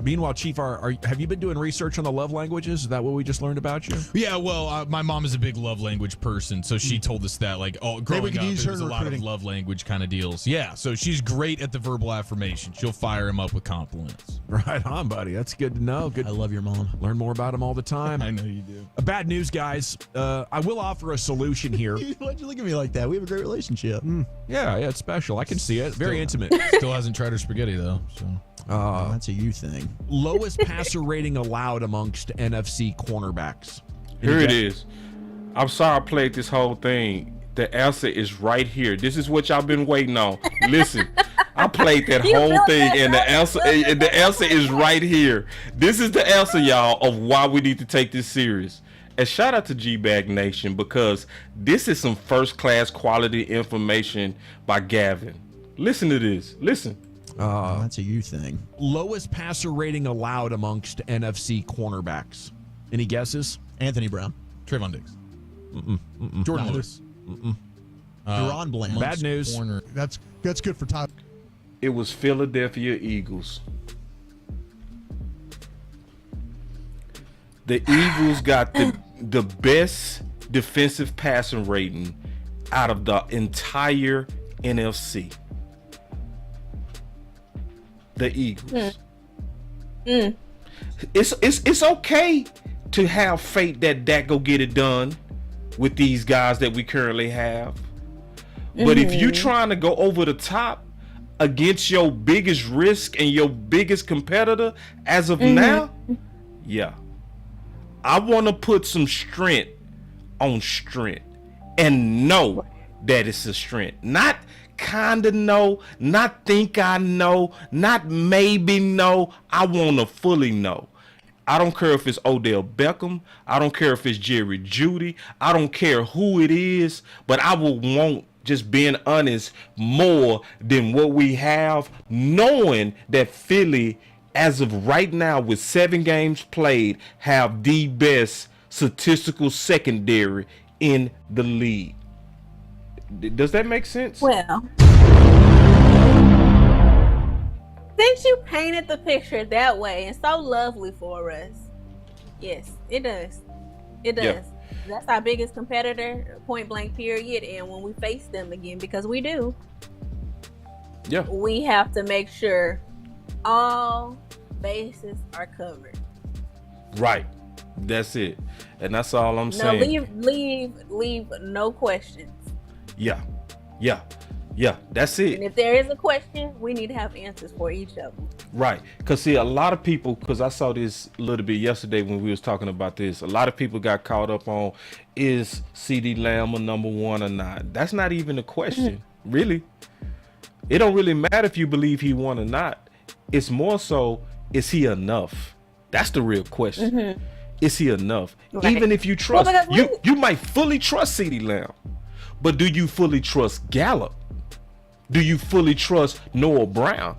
Meanwhile, Chief, have you been doing research on the love languages? Is that what we just learned about you? Yeah, well, my mom is a big love language person, so she told us that, like, growing up, there's a lot of love language kind of deals. Yeah, so she's great at the verbal affirmation. She'll fire him up with compliments. Right on, buddy. That's good to know. Good. I love your mom. Learn more about him all the time. I know you do. Bad news, guys. I will offer a solution here. Why'd you look at me like that? We have a great relationship. Yeah, it's special. I can see it. Very intimate. Still hasn't tried her spaghetti, though, so... that's a you thing. Lowest passer rating allowed amongst NFC cornerbacks. Here it is. I'm sorry I played this whole thing. The answer is right here. This is what y'all been waiting on. Listen, I played that whole thing, and the answer is right here. This is the answer, y'all, of why we need to take this serious. And shout out to G-Bag Nation, because this is some first-class quality information by Gavin. Listen to this. Listen. That's a you thing. Lowest passer rating allowed amongst NFC cornerbacks. Any guesses? Anthony Brown. Trayvon Diggs. Jordan Lewis. Deron Bland. Bad news. Corner. That's good for Tyler. It was Philadelphia Eagles. The Eagles got the best defensive passing rating out of the entire NFC. The Eagles. It's okay to have faith that Dak go get it done with these guys that we currently have. But if you're trying to go over the top against your biggest risk and your biggest competitor as of now, yeah. I want to put some strength on strength and know that it's a strength. Not kinda know, not think I know, not maybe know. I want to fully know. I don't care if it's Odell Beckham. I don't care if it's Jerry Jeudy. I don't care who it is, but I will want, just being honest, more than what we have, knowing that Philly, as of right now, with 7 games played, have the best statistical secondary in the league. Does that make sense? Well, since you painted the picture that way and so lovely for us, yes, it does. It does. Yeah. That's our biggest competitor, point blank period. And when we face them again, because we do, we have to make sure all bases are covered. Right. That's it. And that's all I'm saying. Leave no questions. Yeah. That's it. And if there is a question, we need to have answers for each of them. Right. Because see, a lot of people, because I saw this a little bit yesterday when we was talking about this, a lot of people got caught up on, is CeeDee Lamb a number 1 or not? That's not even a question, really. It don't really matter if you believe he won or not. It's more so, is he enough? That's the real question. Is he enough? Right. Even if you trust, you might fully trust CeeDee Lamb, but do you fully trust Gallup? Do you fully trust Noah Brown?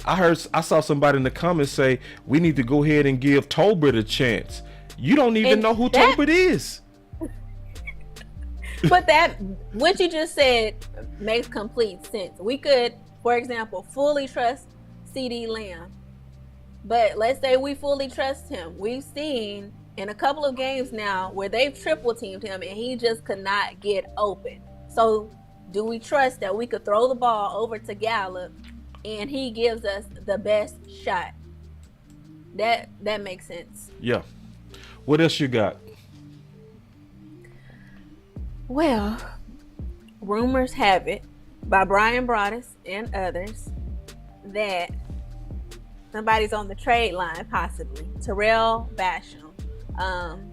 I saw somebody in the comments say we need to go ahead and give Tolbert a chance. You don't even know who Tolbert is. But what you just said makes complete sense. We could, for example, fully trust CeeDee Lamb. But let's say we fully trust him. We've seen in a couple of games now where they've triple teamed him and he just could not get open. So do we trust that we could throw the ball over to Gallup and he gives us the best shot? that makes sense. Yeah. What else you got? Well, rumors have it by Brian Broadus and others that somebody's on the trade line, possibly Tarell Basham.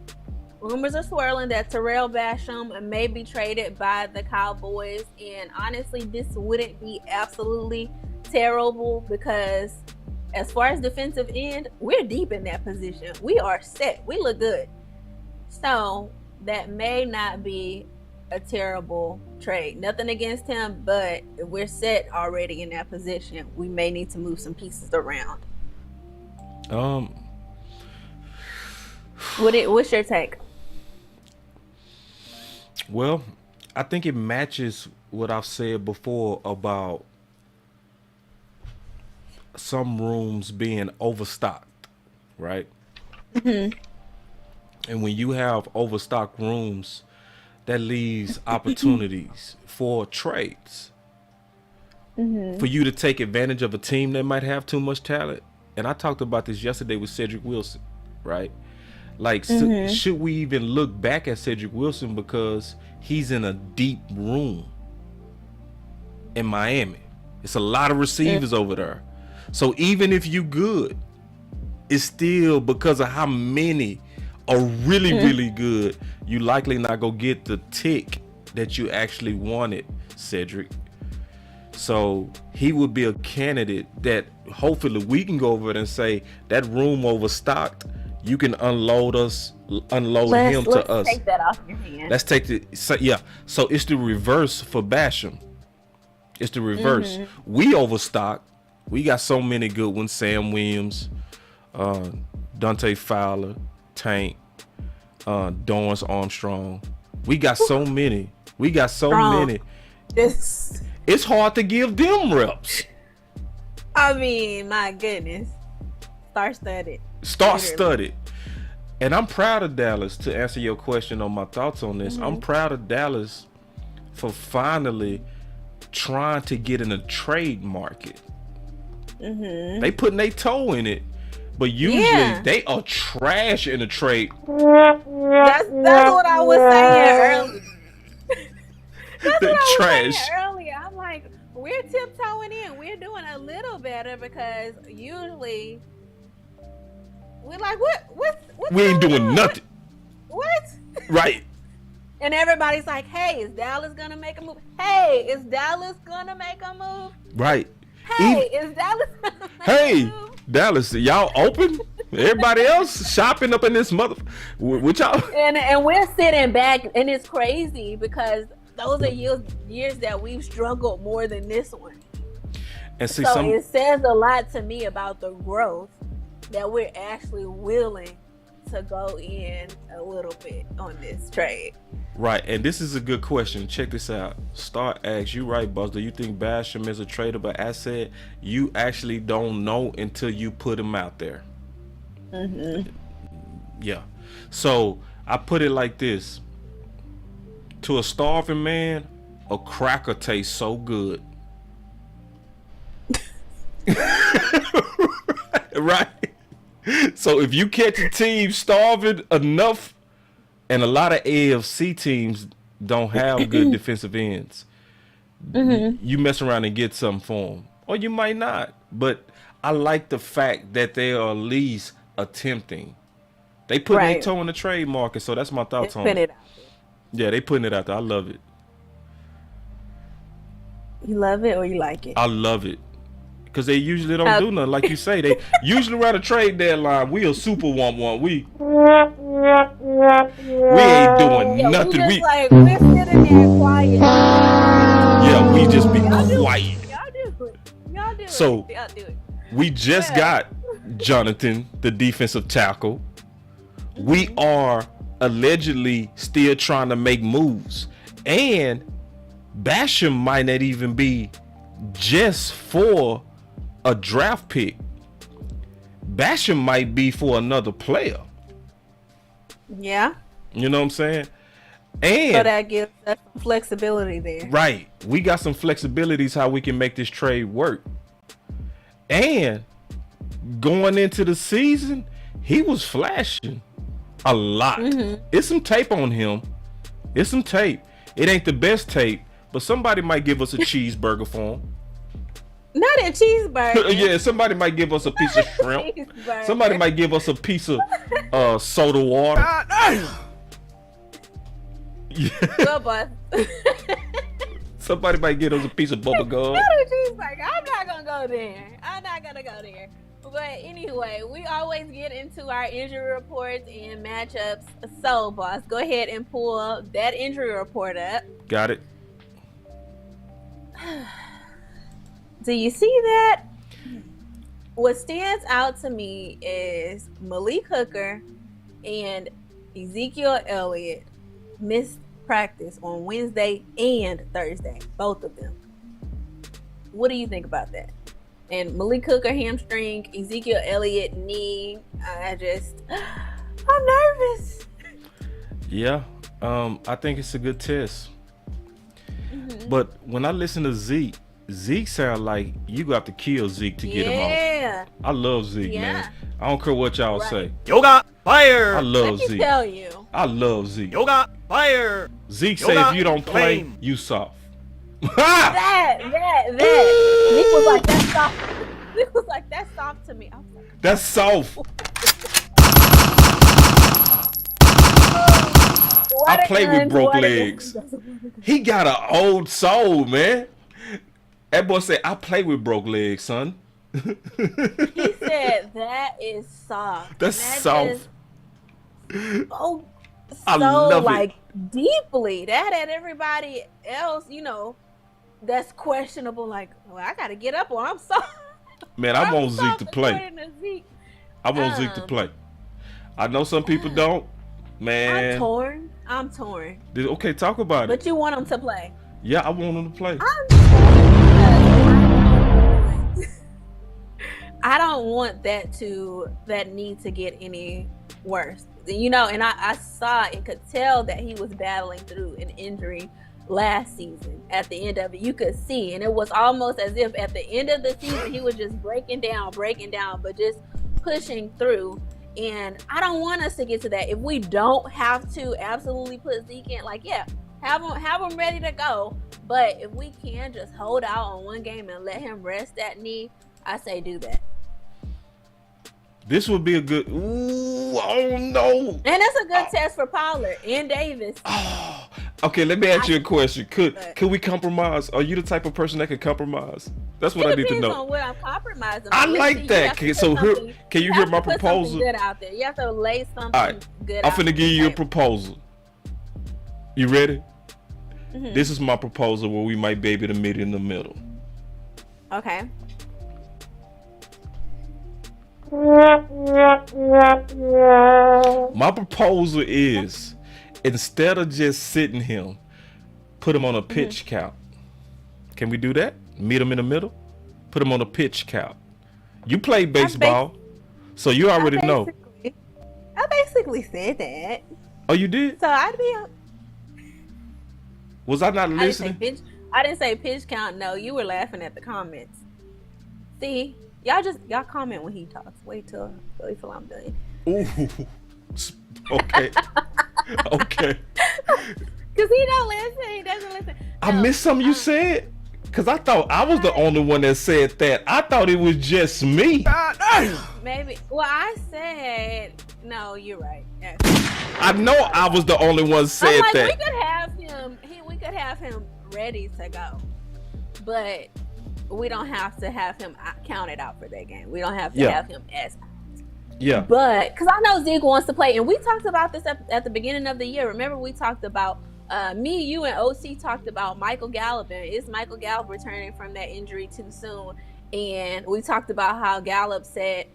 Rumors are swirling that Tarell Basham may be traded by the Cowboys, and honestly, this wouldn't be absolutely terrible because as far as defensive end, we're deep in that position. We are set. We look good. So that may not be a terrible trade. Nothing against him, but if we're set already in that position, we may need to move some pieces around. What's your take? Well, I think it matches what I've said before about some rooms being overstocked, right? Mm-hmm. And when you have overstocked rooms, that leaves opportunities for trades. Mm-hmm. For you to take advantage of a team that might have too much talent. And I talked about this yesterday with Cedric Wilson, right? Like, should we even look back at Cedric Wilson because he's in a deep room in Miami? It's a lot of receivers over there. So even if you good, it's still because of how many are really, really good, you likely not gonna get the tick that you actually wanted, Cedric. So he would be a candidate that hopefully we can go over it and say that room overstocked. You can unload him to us. Let's take that off your hand. Let's take the So it's the reverse for Basham. It's the reverse. We overstocked. We got so many good ones: Sam Williams, Dante Fowler, Tank, Dorrance Armstrong. We got so many. It's hard to give them reps. I mean, my goodness. Star-studded. Star-studded. And I'm proud of Dallas, to answer your question on my thoughts on this. I'm proud of Dallas for finally trying to get in a trade market. They putting their toe in it, but usually they are trash in a trade. That's what I was saying earlier. Earlier. I'm like, we're tiptoeing in. We're doing a little better because usually we're like, what? We ain't doing nothing. What? Right. And everybody's like, hey, is Dallas gonna make a move? Hey, is Dallas gonna make a move? Right. Hey, is Dallas gonna make a move? Dallas, y'all open? Everybody else shopping up in this mother. What y'all? And we're sitting back, and it's crazy because those are years that we've struggled more than this one. And see, so it says a lot to me about the growth that we're actually willing to go in a little bit on this trade. Right, and this is a good question. Check this out. Star asks, you right, Buzz, do you think Basham is a tradable asset? You actually don't know until you put him out there. Yeah. So I put it like this. To a starving man, a cracker tastes so good. Right? So if you catch a team starving enough, and a lot of AFC teams don't have good defensive ends, you mess around and get something for them. Or you might not. But I like the fact that they are at least attempting. They put their toe in the trade market, so that's my thoughts on it. Yeah, they putting it out there. I love it. You love it or you like it? I love it. Because they usually don't do nothing. Like you say, they usually around a trade deadline, we a super one. We ain't doing nothing. We're sitting there quiet. Yeah, we just be quiet. Y'all do it. So we just got Jonathan, the defensive tackle. We are allegedly still trying to make moves. And Basham might not even be just for a draft pick. Basham might be for another player. Yeah. You know what I'm saying? And so that gives us some flexibility there. Right. We got some flexibilities how we can make this trade work. And going into the season, he was flashing a lot. It's some tape on him. It's some tape. It ain't the best tape, but somebody might give us a cheeseburger for him. Not a cheeseburger. Yeah, somebody might give us a piece of shrimp. Somebody might give us a piece of soda water. Yeah. Well, boss. Somebody might get us a piece of bubble gum. Not a cheeseburger. I'm not gonna go there. I'm not gonna go there. But anyway, we always get into our injury reports and matchups. So, boss, go ahead and pull that injury report up. Got it. Do you see that? What stands out to me is Malik Hooker and Ezekiel Elliott missed practice on Wednesday and Thursday, both of them. What do you think about that? And Malik Hooker hamstring, Ezekiel Elliott knee. I'm nervous. Yeah, I think it's a good test. But when I listen to Zeke sound like you got to kill Zeke to get him off. I love Zeke, man. I don't care what y'all say. Yoga fire. I love Let me Zeke. tell you. I love Zeke. Yoga fire. Zeke Yoga say if you don't play, flame. you soft. That. Nick was like, that's soft. Nick was like, that's soft to me. I was like, That's soft. I play with broke legs. He got an old soul, man. That boy said, I play with broke legs, son. He said that is soft. That's soft. I love like deeply. That and everybody else, that's questionable. Like, well, I gotta get up or I'm soft. Man, I want Zeke to play. I want Zeke to play. I know some people don't. Man. I'm torn. Okay, talk about it. But you want him to play. Yeah, I want him to play. I don't want that need to get any worse. And I saw and could tell that he was battling through an injury last season. At the end of it, you could see, and it was almost as if at the end of the season he was just breaking down, but just pushing through. And I don't want us to get to that. If we don't have to absolutely put Zeke in, have him ready to go. But if we can just hold out on one game and let him rest that knee, I say do that. This would be a good. Ooh, oh no! And it's a good test for Pollard and Davis. Oh, okay. Let me ask you a question. Could we compromise? Are you the type of person that can compromise? That's what I need to know. Depends on what I'm compromising. I like that. So can you hear my proposal? Good out there. You have to lay something good. I'm finna give you a proposal. You ready? Mm-hmm. This is my proposal where we might be able to meet in the middle. Okay. My proposal is, instead of just sitting him, put him on a pitch count. Can we do that? Meet him in the middle? Put him on a pitch count. You play baseball, so you already know. I basically said that. Oh, you did? So I'd be... Was I not listening? I didn't say pitch count. No, you were laughing at the comments. See? Y'all comment when he talks. Wait till I'm done. Ooh. Okay. Okay. Cause he don't listen. He doesn't listen. I missed something you said. Cause I thought I was the only one that said that. I thought it was just me. Maybe. Well, I said no. You're right. Yes. I know I was the only one said that. We could have him. We could have him ready to go, but we don't have to have him counted out for that game. We don't have to have him as. Yeah. But because I know Zeke wants to play, and we talked about this at the beginning of the year. Remember, we talked about me, you, and OC talked about Michael Gallup, and is Michael Gallup returning from that injury too soon? And we talked about how Gallup said,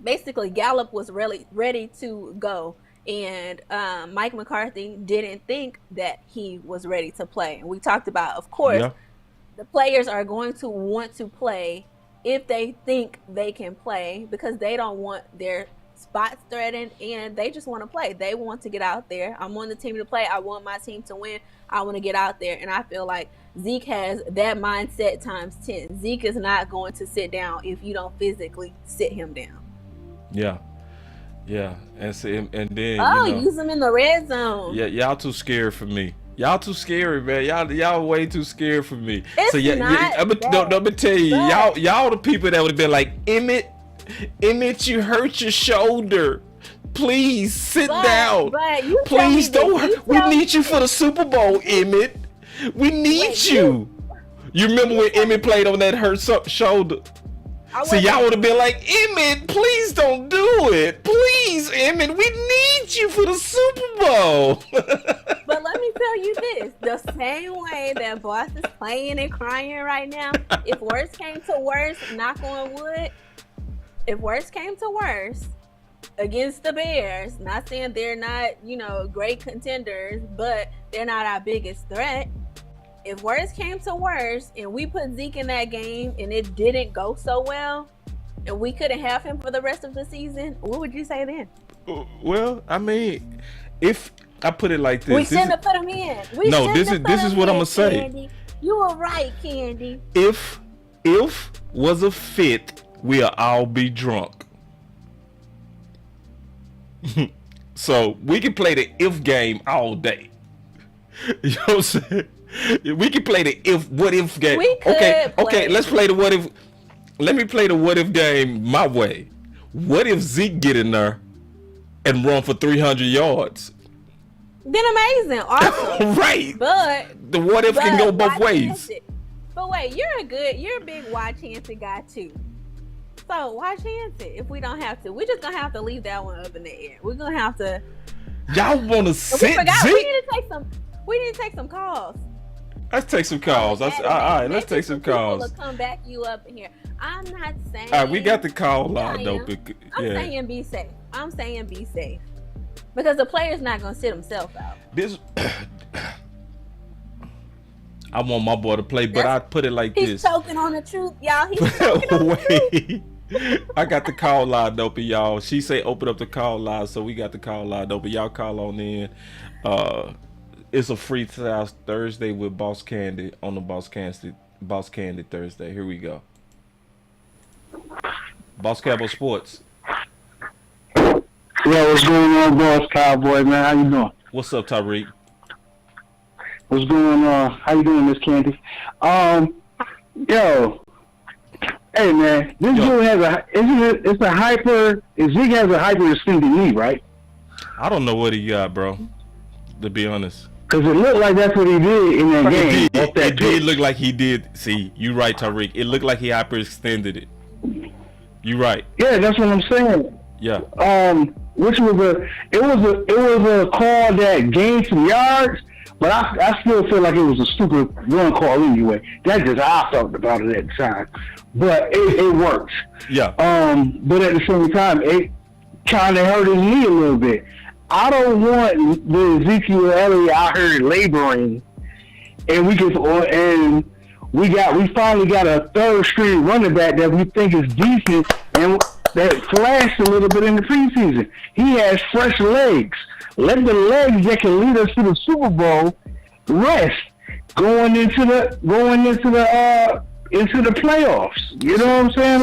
basically, Gallup was really ready to go, and Mike McCarthy didn't think that he was ready to play. And we talked about, of course, the players are going to want to play if they think they can play, because they don't want their spots threatened, and they just want to play. They want to get out there. I'm on the team to play. I want my team to win. I want to get out there, and I feel like Zeke has that mindset times 10. Zeke is not going to sit down if you don't physically sit him down. Yeah, and then use him in the red zone. Yeah, y'all too scared for me. Y'all too scary, man. Y'all way too scared for me. It's so I'm gonna tell you, y'all the people that would have been like, Emmett, you hurt your shoulder. Please sit down. Please don't. We need you for the Super Bowl, Emmett. We need you. You remember when Emmett played on that hurt shoulder? So y'all would have been like, Emmett, please don't do it. Please, Emmett, we need you for the Super Bowl. But let me tell you this, the same way that Boss is playing and crying right now, if worse came to worse, knock on wood, if worse came to worse, against the Bears, not saying they're not, great contenders, but they're not our biggest threat. If worse came to worse and we put Zeke in that game and it didn't go so well and we couldn't have him for the rest of the season, what would you say then? Well, I mean, if I put it like this. We shouldn't have put him in. This is what I'm going to say. Candy. You were right, Candy. If was a fit, we'll all be drunk. So we can play the if game all day. You know what I'm saying? We can play the what if game. Okay, let's play the what if. Let me play the what if game my way. What if Zeke get in there and run for 300 yards? Then amazing, awesome. Right. But the what if can go both ways. But wait, you're a big why chance it guy too. So why chance it if we don't have to? We're just gonna have to leave that one up in the air. We're gonna have to. Y'all want to sit Zeke? We need to take some calls. Let's take some calls. All right, let's take some calls. People will come back you up in here. I'm not saying. All right, we got the call line though. I'm saying be safe. I'm saying be safe because the player's not gonna sit himself out. I want my boy to play, but I put it like he's this. He's choking on the truth, y'all. He's choking on the truth. I got the call line open, y'all. She say open up the call line, so we got the call line open. Y'all call on in. It's a freestyle Thursday with Boss Candy on the Boss Candy Thursday. Here we go. Boss Cowboy Sports. Yeah, what's going on, Boss Cowboy, man? How you doing? What's up, Tyreek? What's going on? How you doing, Miss Candy? Hey man, this dude has Zeke has a hyper extended knee, right? I don't know what he got, bro. To be honest. Because it looked like that's what he did in that game. It did look like he did. See, you right, Tyreek. It looked like he hyperextended it. You right. Yeah, that's what I'm saying. Yeah. Which was a call that gained some yards, but I still feel like it was a stupid run call anyway. That's just how I felt about it at the time. But it worked. Yeah. But at the same time, it kind of hurt his knee a little bit. I don't want the Ezekiel Elliot out here laboring, and we finally got a third string running back that we think is decent and that flashed a little bit in the preseason. He has fresh legs. Let the legs that can lead us to the Super Bowl rest going into the playoffs. You know what I'm saying?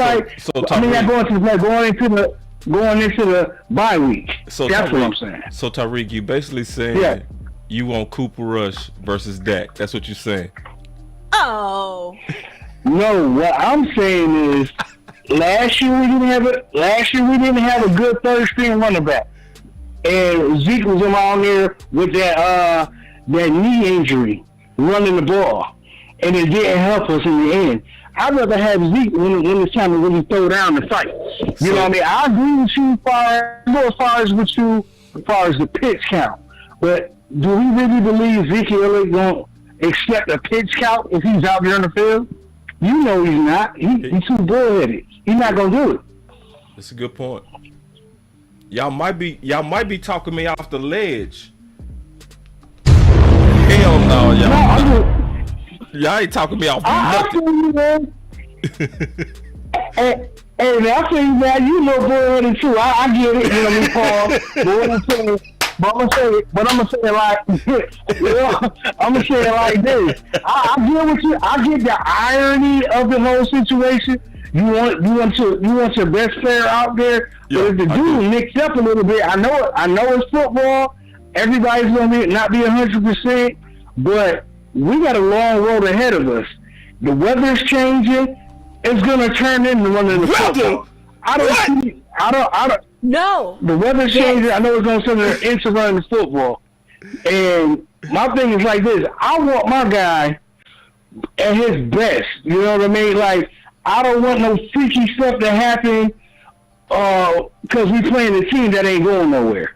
Going into the bye week. So that's Tyreek, what I'm saying. So Tyreek, you basically saying you want Cooper Rush versus Dak. That's what you're saying. Oh. No, what I'm saying is last year we didn't have a good third string running back. And Zeke was around there with that knee injury running the ball. And it didn't help us in the end. I'd rather have Zeke when it's time to really throw down the fight. You know what I mean? I agree with you as far as the pitch count. But do we really believe Ezekiel is going to accept a pitch count if he's out there on the field? You know he's not. He's too bullheaded. He's not going to do it. That's a good point. Y'all might be talking me off the ledge. Hell no, y'all. Y'all ain't talking me off nothing. And Hey, man, I think, man, you know boy too. I get it, you know what I mean, Paul. But I'm gonna say it like, you know, I'm gonna say it like this. I get what you. I get the irony of the whole situation. You want your best player out there, but if the dude mixed up a little bit, I know it's football. Everybody's gonna not be 100%, but we got a long road ahead of us. The weather's changing. It's gonna turn into one of the football. I don't. No. The weather's changing. I know it's gonna turn into running the football. And my thing is like this. I want my guy at his best. You know what I mean? Like, I don't want no freaky stuff to happen because we playing a team that ain't going nowhere.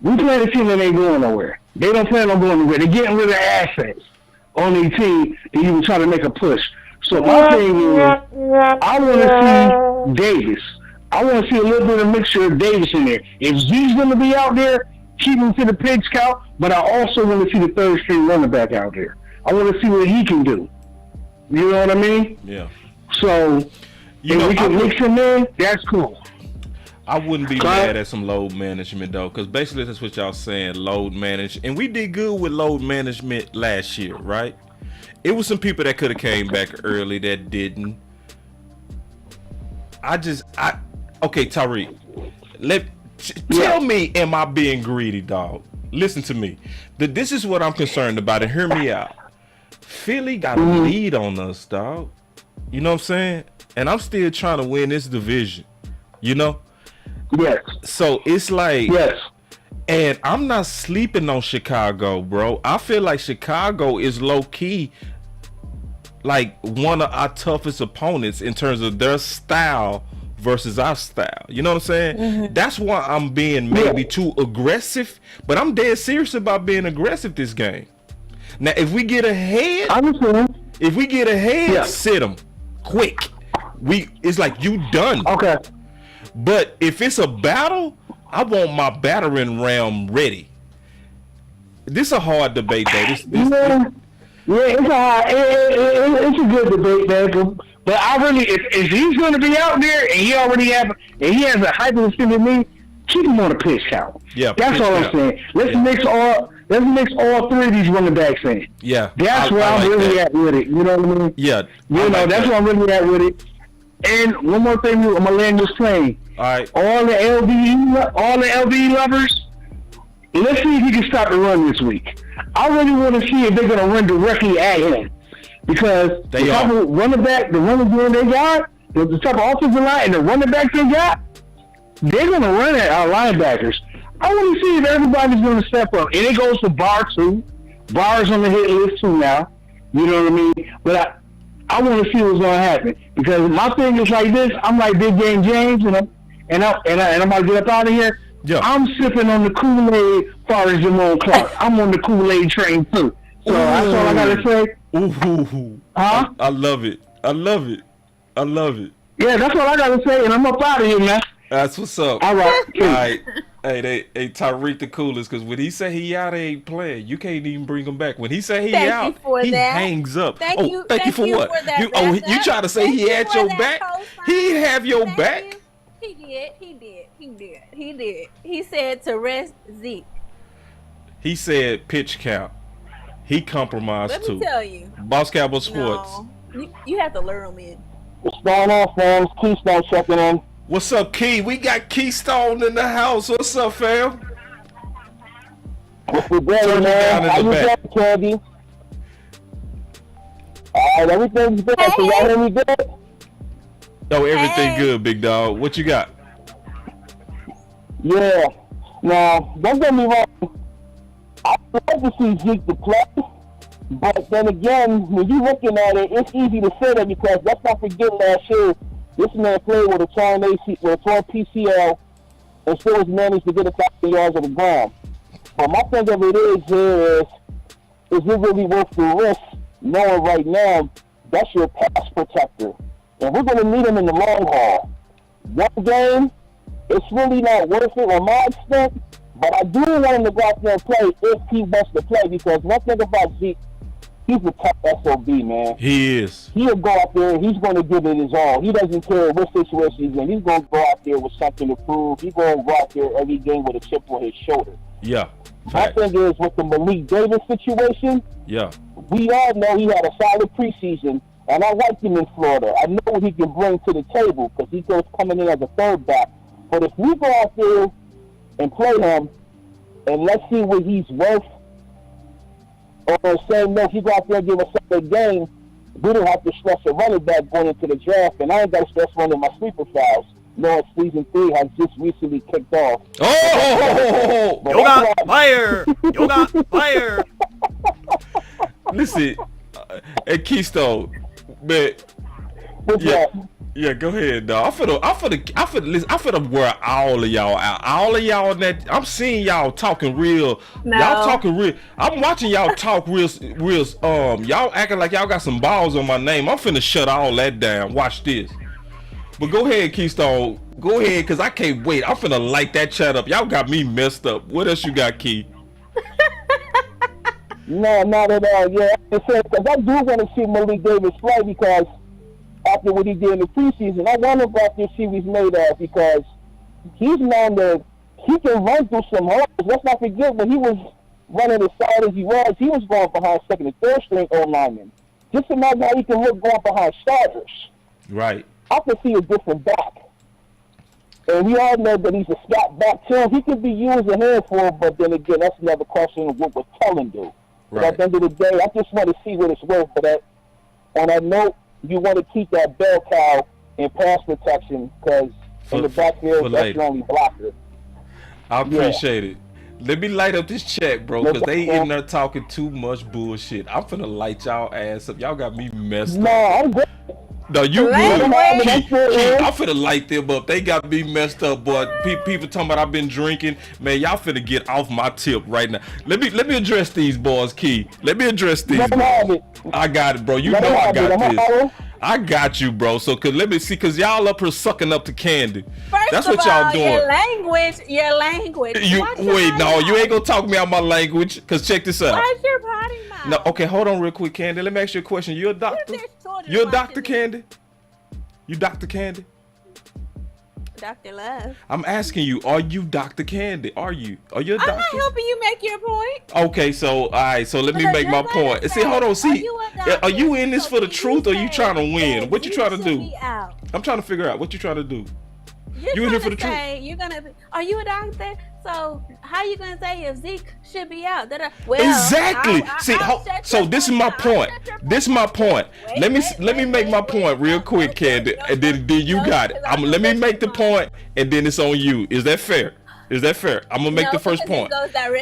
We playing a team that ain't going nowhere. They don't plan on going nowhere. They're getting rid of assets on their team and even trying to make a push. So my thing is, I want to see Davis. I want to see a little bit of mixture of Davis in there. If Zeke's going to be out there, keep him to the pigs count, but I also want to see the third string running back out there. I want to see what he can do. You know what I mean? Yeah. So, if we can mix him in, that's cool. I wouldn't be mad at some load management, though, because basically that's what y'all saying, load manage. And we did good with load management last year, right? It was some people that could have came back early that didn't. Okay, Tariq, tell me, am I being greedy, dog? Listen to me. This is what I'm concerned about, and hear me out. Philly got a lead on us, dog. You know what I'm saying? And I'm still trying to win this division, you know? Yes. So it's like, yes. And I'm not sleeping on Chicago, bro. I feel like Chicago is low key like one of our toughest opponents in terms of their style versus our style. You know what I'm saying? Mm-hmm. That's why I'm being maybe too aggressive, but I'm dead serious about being aggressive this game. Now, if we get ahead, sit them quick. It's like you done. Okay. But if it's a battle, I want my battering ram ready. This is a hard debate, though. It's a good debate, man. But I really, if he's going to be out there and he has a hyper extended knee, keep him on a pitch count. Yeah, that's all I'm saying. Let's mix all three of these running backs in. Yeah, that's where I'm really at with it. You know what I mean? Yeah, that's where I'm really at with it. And one more thing, I'm gonna land this plane. All right. All the LBE lovers, let's see if he can stop the run this week. I really want to see if they're gonna run directly at him because the type of running back, the running game they got, the type of offensive line and the running backs they got, they're gonna run at our linebackers. I want to see if everybody's gonna step up, and it goes to Barr too. Barr's on the hit list too now. You know what I mean? But I want to see what's going to happen because my thing is like this. I'm like Big Game James, and I'm about to get up out of here. Yeah. I'm sipping on the Kool-Aid as far as Jamal Clark. I'm on the Kool-Aid train too. So that's all I got to say. Ooh. Huh? I love it. Yeah, that's all I got to say, and I'm up out of here, man. That's what's up. All right. Hey, Tyreek the coolest, because when he say he out, he ain't playing. You can't even bring him back. When he say he out, he hangs up. Thank you for what? You try to say he had your back? He didn't have your back. He did. He said to rest Zeke. He said pitch count. He compromised too. Let me tell you. Boss Cowboy Sports. No, you have to lure him in. What's going on, fans? Keystone checking in. What's up, Key? We got Keystone in the house. What's up, fam? What's the deal, man? How you doing, Candy? Everything's good. Can y'all hear me good? Oh, everything good, big dog. What you got? Yeah. Now, don't get me wrong. I'd like to see Zeke to play. But then again, when you're looking at it, it's easy to say that because let's not forget last year, this man played with a torn PCL and still managed to get 1,000 yards on the ground. But my thing of it is it really worth the risk knowing right now that's your pass protector? And we're going to need him in the long haul. One game, it's really not worth it on my extent, but I do want him to go out there and play if he wants to play because one thing about Zeke, he's a tough SOB, man. He is. He'll go out there and he's going to give it his all. He doesn't care what situation he's in. He's going to go out there with something to prove. He's going to go out there every game with a chip on his shoulder. Yeah. My thing is with the Malik Davis situation. Yeah. We all know he had a solid preseason, and I like him in Florida. I know what he can bring to the table because he goes coming in as a third back. But if we go out there and play him, and let's see what he's worth, or saying no, if you go out there and give us a game, we don't have to stress a running back going into the draft, and I ain't got to stress one of my sleeper fouls. No, season 3 has just recently kicked off. Oh! You got fire! You got fire! Listen, at Keystone, man. Yeah, go ahead, dog. I'm finna wear all of y'all out. All of y'all that I'm seeing y'all talking real. No. Y'all talking real. I'm watching y'all talk real. Y'all acting like y'all got some balls on my name. I'm finna shut all that down. Watch this. But go ahead, Keystone. Go ahead, cause I can't wait. I'm finna light that chat up. Y'all got me messed up. What else you got, Key? No, not at all. Yeah, because I do want to see Malik Davis play because after what he did in the preseason, I wonder about this series made of because he's known that he can run through some holes. Let's not forget when he was running as solid as he was going behind second and third string O-linemen. Just imagine how he can look going behind starters. Right. I can see a different back. And we all know that he's a scout back too. He could be used a handful, but then again, that's another question of what would Kellen do. But at the end of the day, I just want to see what it's worth for that. On that note, you want to keep that bell cow in pass protection because in the backfield, that's your only blocker. I appreciate it. Let me light up this chat, bro, because they in there talking too much bullshit. I'm finna light y'all ass up. Y'all got me messed up. No, I'm good. No, you good. I'm finna light them up. They got me messed up, boy. People talking about I've been drinking. Man, y'all finna get off my tip right now. Let me address these boys, Key. Let me address these boys. I got it, bro. You know I got this. I got you, bro. So let me see, cause y'all up here sucking up to Candy. That's what y'all doing. Your language. You ain't gonna talk me out my language. Cause check this out. Watch your potty mouth. No, okay, hold on real quick, Candy. Let me ask you a question. You a doctor? You a doctor, Candy? You Dr. Candy? Dr. Love. I'm asking you, are you Dr. Candy? Are you a doctor? I'm not helping you make your point. Okay, so all right, so let me make my point. See, hold on, see, are you in this for the truth or you trying to win? What you trying to do? I'm trying to figure out what you trying to do. You in here for the truth? Are you a doctor? So how you gonna say if Zeke should be out? Well, exactly. So this is my point. This is my point. Let me make my point real quick, Candy. And then you got it. Let me make the point, and then it's on you. Is that fair? Is that fair? I'm gonna make the first point.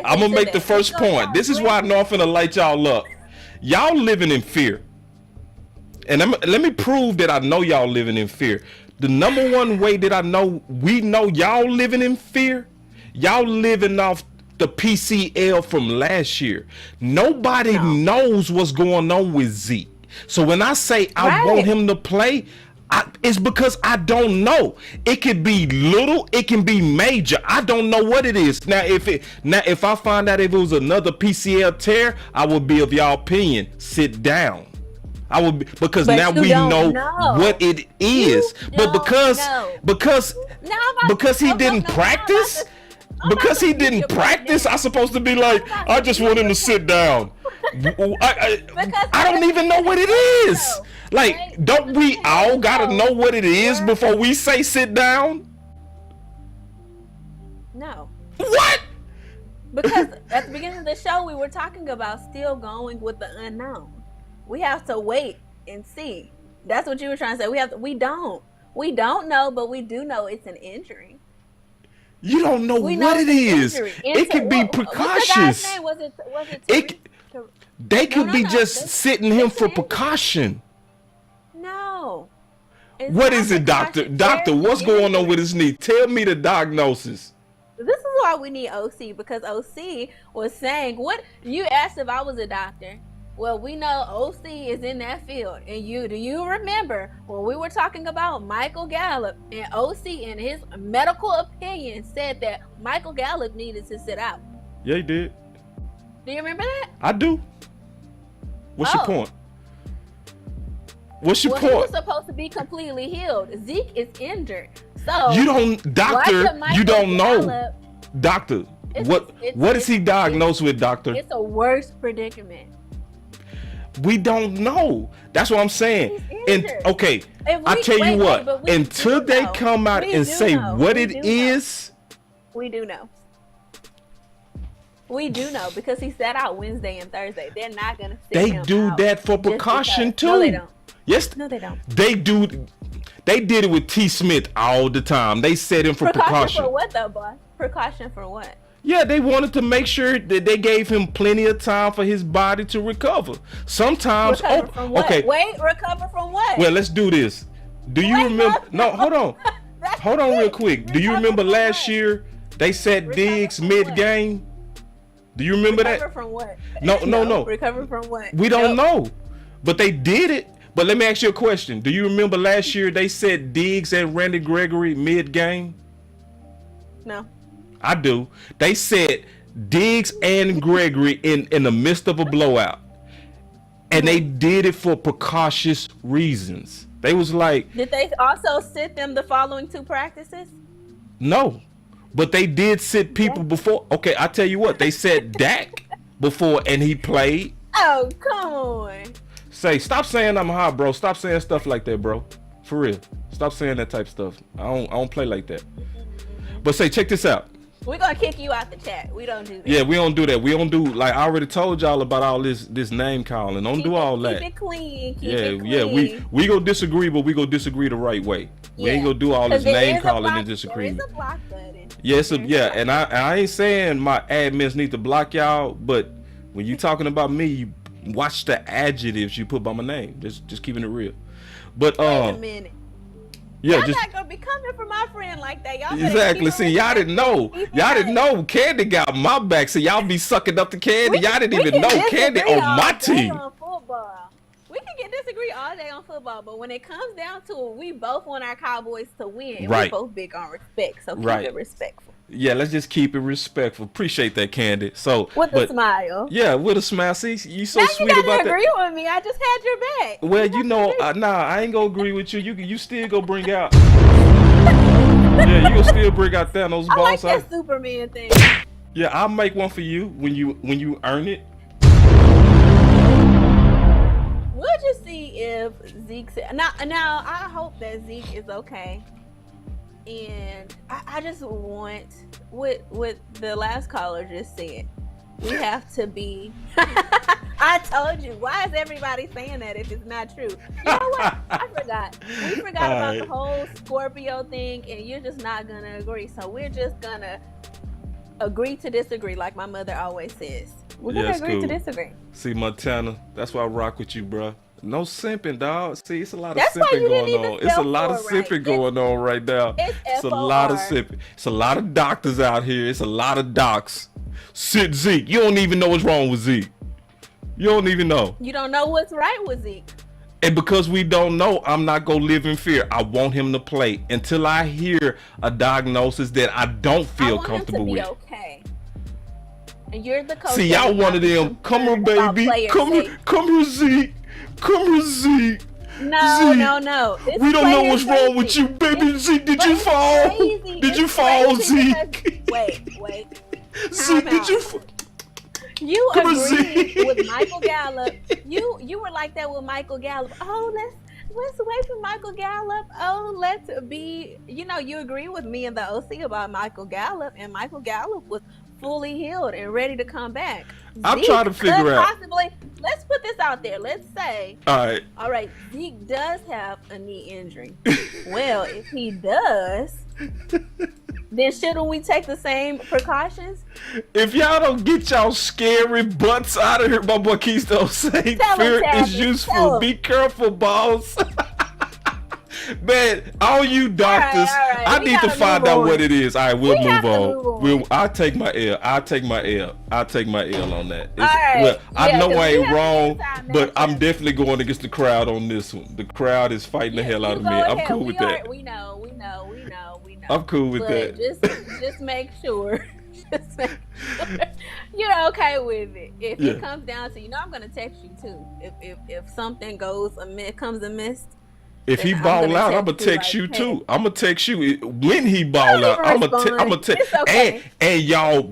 I'm gonna make the first point. This is why I know I'm finna light y'all up. Y'all living in fear, and let me prove that I know y'all living in fear. The number one way that we know y'all living in fear, y'all living off the PCL from last year. Nobody knows what's going on with Zeke. So when I say I want him to play, it's because I don't know. It could be little, it can be major. I don't know what it is. Now if I find out if it was another PCL tear, I would be of y'all opinion. Sit down. I would because now we know what it is. But because he didn't practice, I'm supposed to be like, I just want him to sit down. I don't even know what it is. Like, don't we all gotta know what it is before we say sit down? No. What? Because at the beginning of the show, we were talking about still going with the unknown. We have to wait and see. That's what you were trying to say. We don't know, but we do know it's an injury. You don't know what it is. It could be precautions. They could be just sitting him for precaution. No. What is it, doctor? Doctor, what's going on with his knee? Tell me the diagnosis. This is why we need OC, because OC was saying, what you asked if I was a doctor. Well, we know OC is in that field. And do you remember when we were talking about Michael Gallup, and OC in his medical opinion said that Michael Gallup needed to sit out? Yeah, he did. Do you remember that? I do. What's your point? What's your He point? was supposed to be completely healed. Zeke is injured. So You don't, doctor. You don't know, Gallup, doctor. What is he diagnosed with, doctor? It's a worse predicament. We don't know. That's what I'm saying. And okay, I tell you what. Until they come out and say what it is, we do know. We do know because he sat out Wednesday and Thursday. They're not gonna. They do that for precaution too. No, they don't. Yes. No, they don't. They do. They did it with T. Smith all the time. They set him for precaution. For what though, boss? Precaution for what? Yeah, they wanted to make sure that they gave him plenty of time for his body to recover. Sometimes, recover from what? Okay. Wait, recover from what? Well, let's do this. Do you remember? No, hold on. Hold on real quick. Do you remember last year they set Diggs mid-game? Do you remember that? Recover from what? No. Recover from what? We don't know. But they did it. But let me ask you a question. Do you remember last year they set Diggs and Randy Gregory mid-game? No. I do. They said Diggs and Gregory in the midst of a blowout. And they did it for precautious reasons. They was like... Did they also sit them the following 2 practices? No. But they did sit people before. Okay, I tell you what. They said Dak before and he played. Oh, come on. Stop saying I'm hot, bro. Stop saying stuff like that, bro. For real. Stop saying that type of stuff. I don't play like that. But check this out. We're gonna kick you out the chat. We don't do that. Yeah, we don't do that. We don't do, like I already told y'all about all this name calling. Don't do all that. Keep it clean. Yeah. We go disagree, but we go disagree the right way. We ain't gonna do all this name calling and disagreeing. There's a block button. Yes, and I ain't saying my admins need to block y'all, but when you talking about me, you watch the adjectives you put by my name. Just keeping it real. But Wait a minute. Yeah, y'all not gonna be coming for my friend like that. Y'all exactly. See, y'all didn't know. Y'all didn't know Candy got my back. So y'all be sucking up the Candy. Y'all didn't even know Candy on my team. On football. We can disagree all day on football, but when it comes down to it, we both want our Cowboys to win. And right. We both big on respect, so keep it respectful. Yeah, let's just keep it respectful. Appreciate that, Candy. So with a smile. Yeah, with a smile. See, you so now sweet you about that. Agree with me? I just had your back. Well, you know, I ain't gonna agree with you. You still go bring out. Yeah, you gonna still bring out Thanos I balls. like that Superman thing. Yeah, I'll make one for you when you earn it. We'll just see if Zeke. Now, I hope that Zeke is okay. And I just want what the last caller just said. We have to be. I told you. Why is everybody saying that if it's not true? You know what? I forgot. We forgot about the whole Scorpio thing, and you're just not gonna agree. So we're just gonna agree to disagree, like my mother always says. We're gonna agree to disagree. See, Montana, that's why I rock with you, bro. No simping, dog. See, it's a lot of That's simping going on. It's a lot of simping going on right now. It's a lot of simping. It's a lot of doctors out here. It's a lot of docs. Sit Zeke. You don't even know what's wrong with Zeke. You don't even know. You don't know what's right with Zeke. And because we don't know, I'm not going to live in fear. I want him to play until I hear a diagnosis that I don't feel comfortable with. Okay. And you're the coach. See, y'all one of them. Come here, baby. Come here, Zeke. Come here, Zeke. No. It's we don't know what's wrong with you, baby. Zeke, did you fall? Did you fall, Zeke? Wait. Zeke, did you fall? You agreed with Michael Gallup. You were like that with Michael Gallup. Oh, let's wait for Michael Gallup. Oh, let's be. You agree with me and the OC about Michael Gallup, and Michael Gallup was fully healed and ready to come back. I'm trying to figure out. Let's put this out there. Let's say. All right. Zeke does have a knee injury. Well, if he does, then shouldn't we take the same precautions? If y'all don't get y'all scary butts out of here, my boy Keystone say fear is useful. Be careful, boss. Man, all you doctors, all right. I need to find out what it is. All right, we'll move on. I'll take my L. I'll take my L on that. Well, I know I ain't wrong, but I'm definitely going against the crowd on this one. The crowd is fighting the hell out of me. I'm cool with that. We know. I'm cool with that. Just make sure. Just make sure you're okay with it. If Yeah. it comes down to, I'm gonna text you too. If something comes amiss. If he then ball out, I'm gonna text text you like, too. hey. I'm gonna text you when he ball out. even I'm gonna respond. text. It's okay. And y'all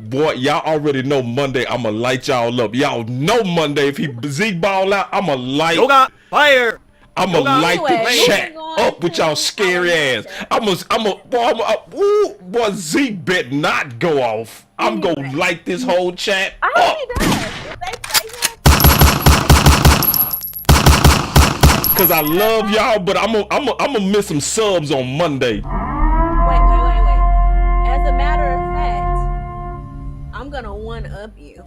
already know Monday. I'm gonna light y'all up. Y'all know Monday if he Zeke ball out, I'm gonna light. Yoga fire. I'm gonna light Anyway, the chat moving on up with to y'all scary our ass. Boy, Zeke bet not go off. I'm gonna light this whole chat I up. hope he does. If they play him, Cause I love y'all, but I'm gonna miss some subs on Monday. wait. As a matter of fact, I'm gonna one up you.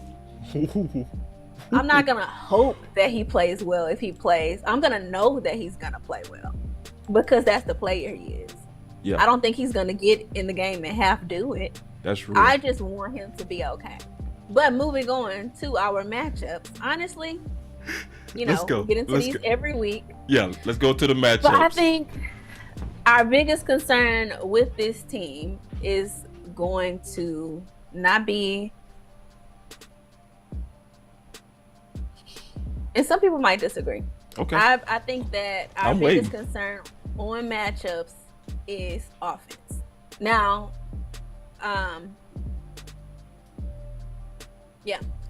I'm not gonna hope that he plays well. If he plays, I'm gonna know that he's gonna play well because that's the player he is. Yeah, I don't think he's gonna get in the game and half do it. that's real. I just want him to be okay. But moving on to our matchups, honestly, Let's go. get into Let's these go. every week. Yeah, let's go to the matchups. But I think our biggest concern with this team is going to not be, and some people might disagree. Okay. I think that our I'm biggest waiting. concern on matchups is offense. Now,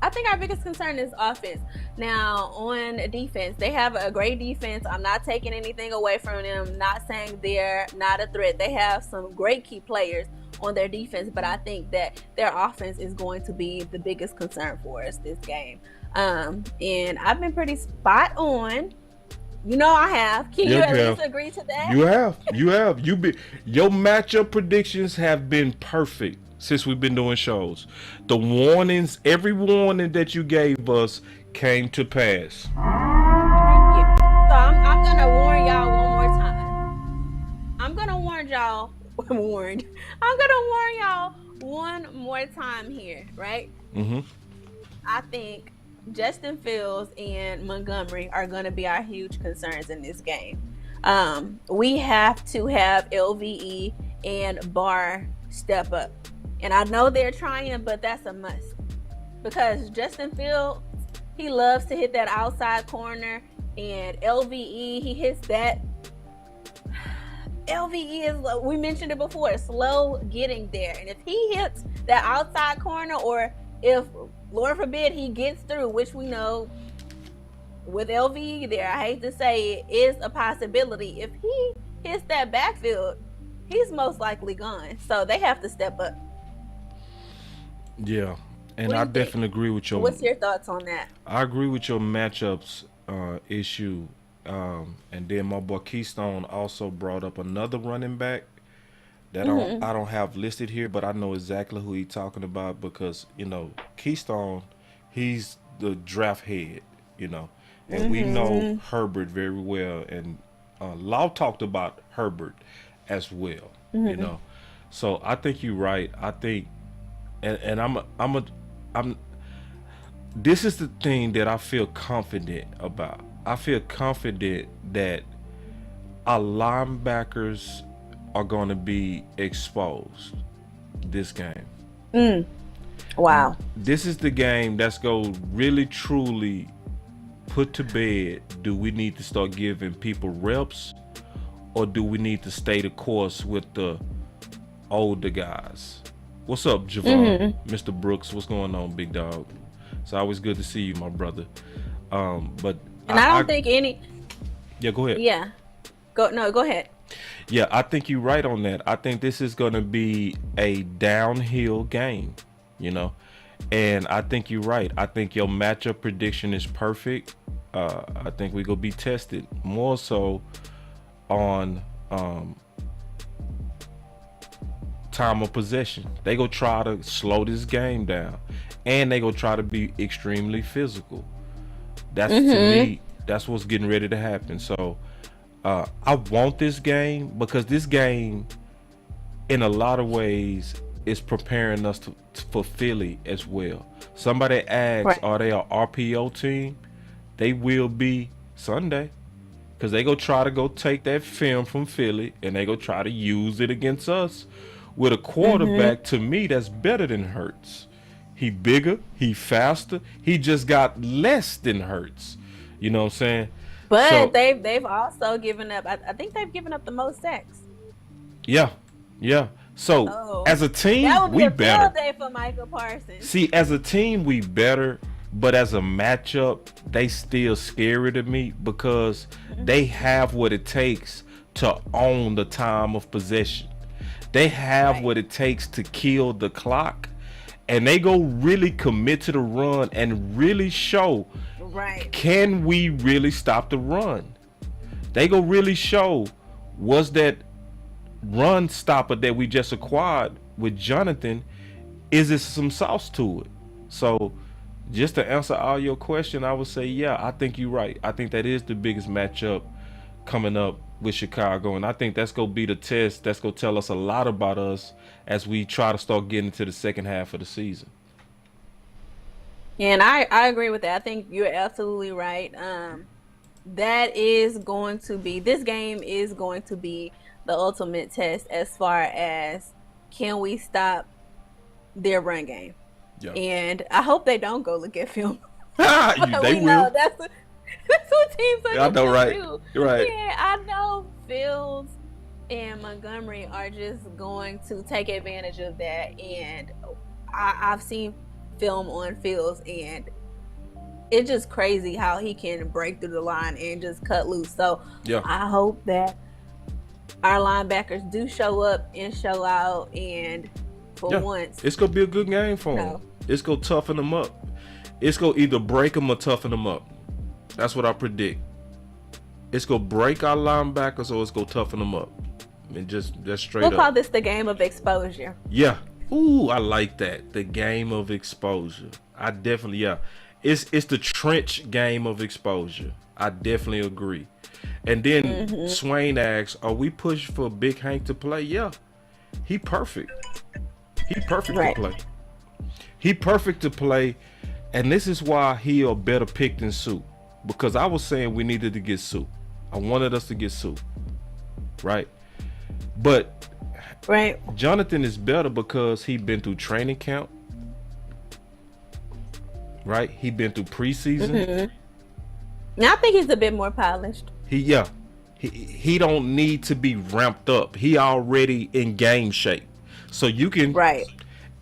I think our biggest concern is offense. Now, on defense, they have a great defense. I'm not taking anything away from them. Not saying they're not a threat. They have some great key players on their defense, but I think that their offense is going to be the biggest concern for us this game. And I've been pretty spot on. I have. Can you at least agree to that? You have. Your matchup predictions have been perfect since we've been doing shows. The warnings, every warning that you gave us came to pass. Thank you. So I'm gonna warn y'all one more time. I'm gonna warn y'all one more time here, right? Mm-hmm. I think Justin Fields and Montgomery are gonna be our huge concerns in this game. We have to have LVE and Barr step up. And I know they're trying, but that's a must. Because Justin Fields, he loves to hit that outside corner, and LVE, he hits that. LVE is, we mentioned it before, slow getting there. And if he hits that outside corner, or if, Lord forbid, he gets through, which we know with LVE there, I hate to say it, is a possibility. If he hits that backfield, he's most likely gone. So they have to step up. Yeah, and I definitely agree with your. What's your thoughts on that? I agree with your matchups issue, and then my boy Keystone also brought up another running back that I don't have listed here, but I know exactly who he's talking about because Keystone, he's the draft head, and we know Herbert very well, and Law talked about Herbert as well, So I think you're right. I think. And I'm this is the thing that I feel confident about. I feel confident that our linebackers are going to be exposed this game. Wow. This is the game that's going to really truly put to bed, do we need to start giving people reps, or do we need to stay the course with the older guys? What's up, Javon? Mr. Brooks, what's going on, big dog? It's always good to see you, my brother. But I don't think any. Yeah, go ahead. Yeah, go ahead. Yeah, I think you're right on that. I think this is going to be a downhill game, and I think you're right. I think your matchup prediction is perfect. I think we're going to be tested more so on time of possession. They go try to slow this game down, and they go try to be extremely physical. That's to me, that's what's getting ready to happen. So I want this game because this game, in a lot of ways, is preparing us for Philly as well. Somebody asks, are they a RPO team? They will be Sunday, because they go try to go take that film from Philly and they go try to use it against us. with a quarterback to me that's better than Hurts. He bigger, he faster, he just got less than Hurts. You know what I'm saying? But so, they've also given up. I think they've given up the most sacks. Yeah. So as a team, that would be we a better. field day for Michael Parsons. See, as a team, we better, but as a matchup, they still scary to me because they have what it takes to own the time of possession. They have what it takes to kill the clock, and they go really commit to the run and really show, can we really stop the run? They go really show, was that run stopper that we just acquired with Jonathan, is there some sauce to it? So just to answer all your question, I would say, yeah, I think you're right. I think that is the biggest matchup coming up with Chicago, and I think that's going to be the test. That's going to tell us a lot about us as we try to start getting into the second half of the season. Yeah, and I agree with that. I think you're absolutely right. That is going to be, this game is going to be the ultimate test as far as can we stop their run game. Yeah. And I hope they don't go look at film. They will. Know that's what teams are I know, right? do. Right. Yeah, I know Fields and Montgomery are just going to take advantage of that. And I've seen film on Fields, and it's just crazy how he can break through the line and just cut loose. So I hope that our linebackers do show up and show out, and for once, it's gonna be a good game for them. It's gonna toughen them up. It's gonna either break them or toughen them up. That's what I predict. It's gonna break our linebackers or it's gonna toughen them up. I mean, that's straight up. We'll call this the game of exposure. Yeah. Ooh, I like that. The game of exposure. I definitely, It's the trench game of exposure. I definitely agree. And then Swain asks, are we pushing for Big Hank to play? Yeah. He perfect. He perfect to play. He perfect to play. And this is why he a better pick than Sue. Because I was saying we needed to get Sue. I wanted us to get Sue. Right? But Jonathan is better because he been through training camp. Right? He been through preseason. Now I think he's a bit more polished. He don't need to be ramped up. He already in game shape. So you can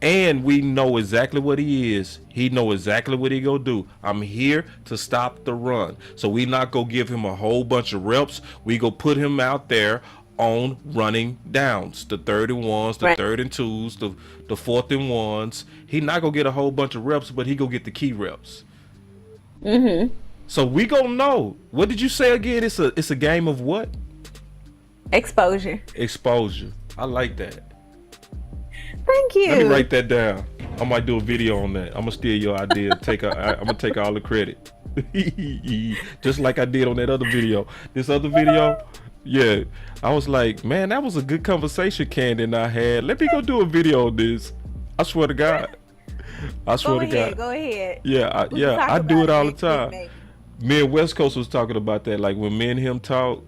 and we know exactly what he is. He know exactly what he gonna do. I'm here to stop the run. So we not gonna give him a whole bunch of reps. We go put him out there on running downs, the 3rd and 1s, the 3rd and 2s, the 4th and 1s. He not gonna get a whole bunch of reps, but he gonna get the key reps. So we gonna know. What did you say again? It's a game of what? Exposure. Exposure. I like that. Thank you. Let me write that down. I might do a video on that. I'm gonna steal your idea. I'm gonna take all the credit. Just like I did on that other video. This other video, I was like, man, that was a good conversation Candy and I had. Let me go do a video on this. I swear to God. I swear to God. Go ahead. I do it all the time. Me and West Coast was talking about that. Like when me and him talk,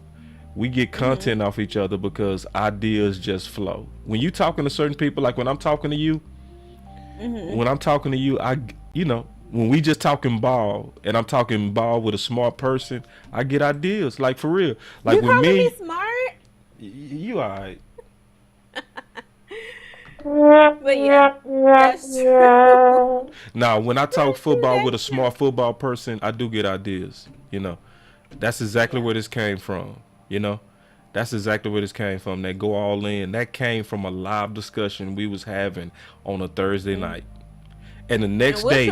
we get content off each other because ideas just flow. When you talking to certain people, like when I'm talking to you, when we just talking ball and I'm talking ball with a smart person, I get ideas. Like for real. Like you when me smart? You alright. But yeah, that's true. Now, when I talk football with a smart football person, I do get ideas. That's exactly where this came from. That's exactly where this came from. That go all in. That came from a live discussion we was having on a Thursday night. And the next day,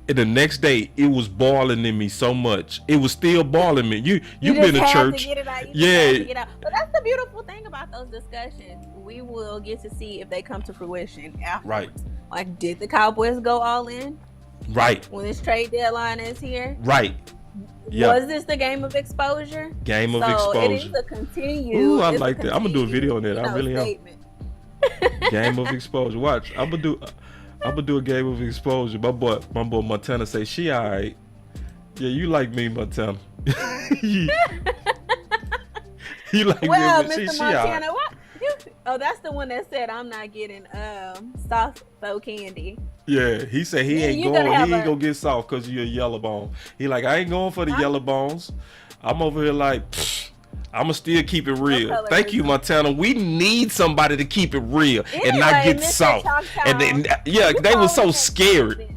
the next day, it was boiling in me so much. It was still boiling me. You been to church. To get it out. Yeah. But that's the beautiful thing about those discussions. We will get to see if they come to fruition afterwards. Right. Like, did the Cowboys go all in? Right. When this trade deadline is here? Right. Yeah. Was this the game of exposure? Game of exposure. It is a continue. Ooh, I like that. I'm going to do a video on that. I really statement. am. Game of exposure. Watch. I'm gonna do a game of exposure. My boy Montana say she alright. Yeah, you like me, Montana. You like well, me, Mr. she Montana, alright. what? Oh, that's the one that said I'm not getting soft faux candy. Yeah, he said he ain't gonna get soft because you're a yellow bone. He like, I ain't going for the yellow bones. I'm over here like, I'ma still keep it real. Thank you, Montana. We need somebody to keep it real and not get soft. And then, they were so scared.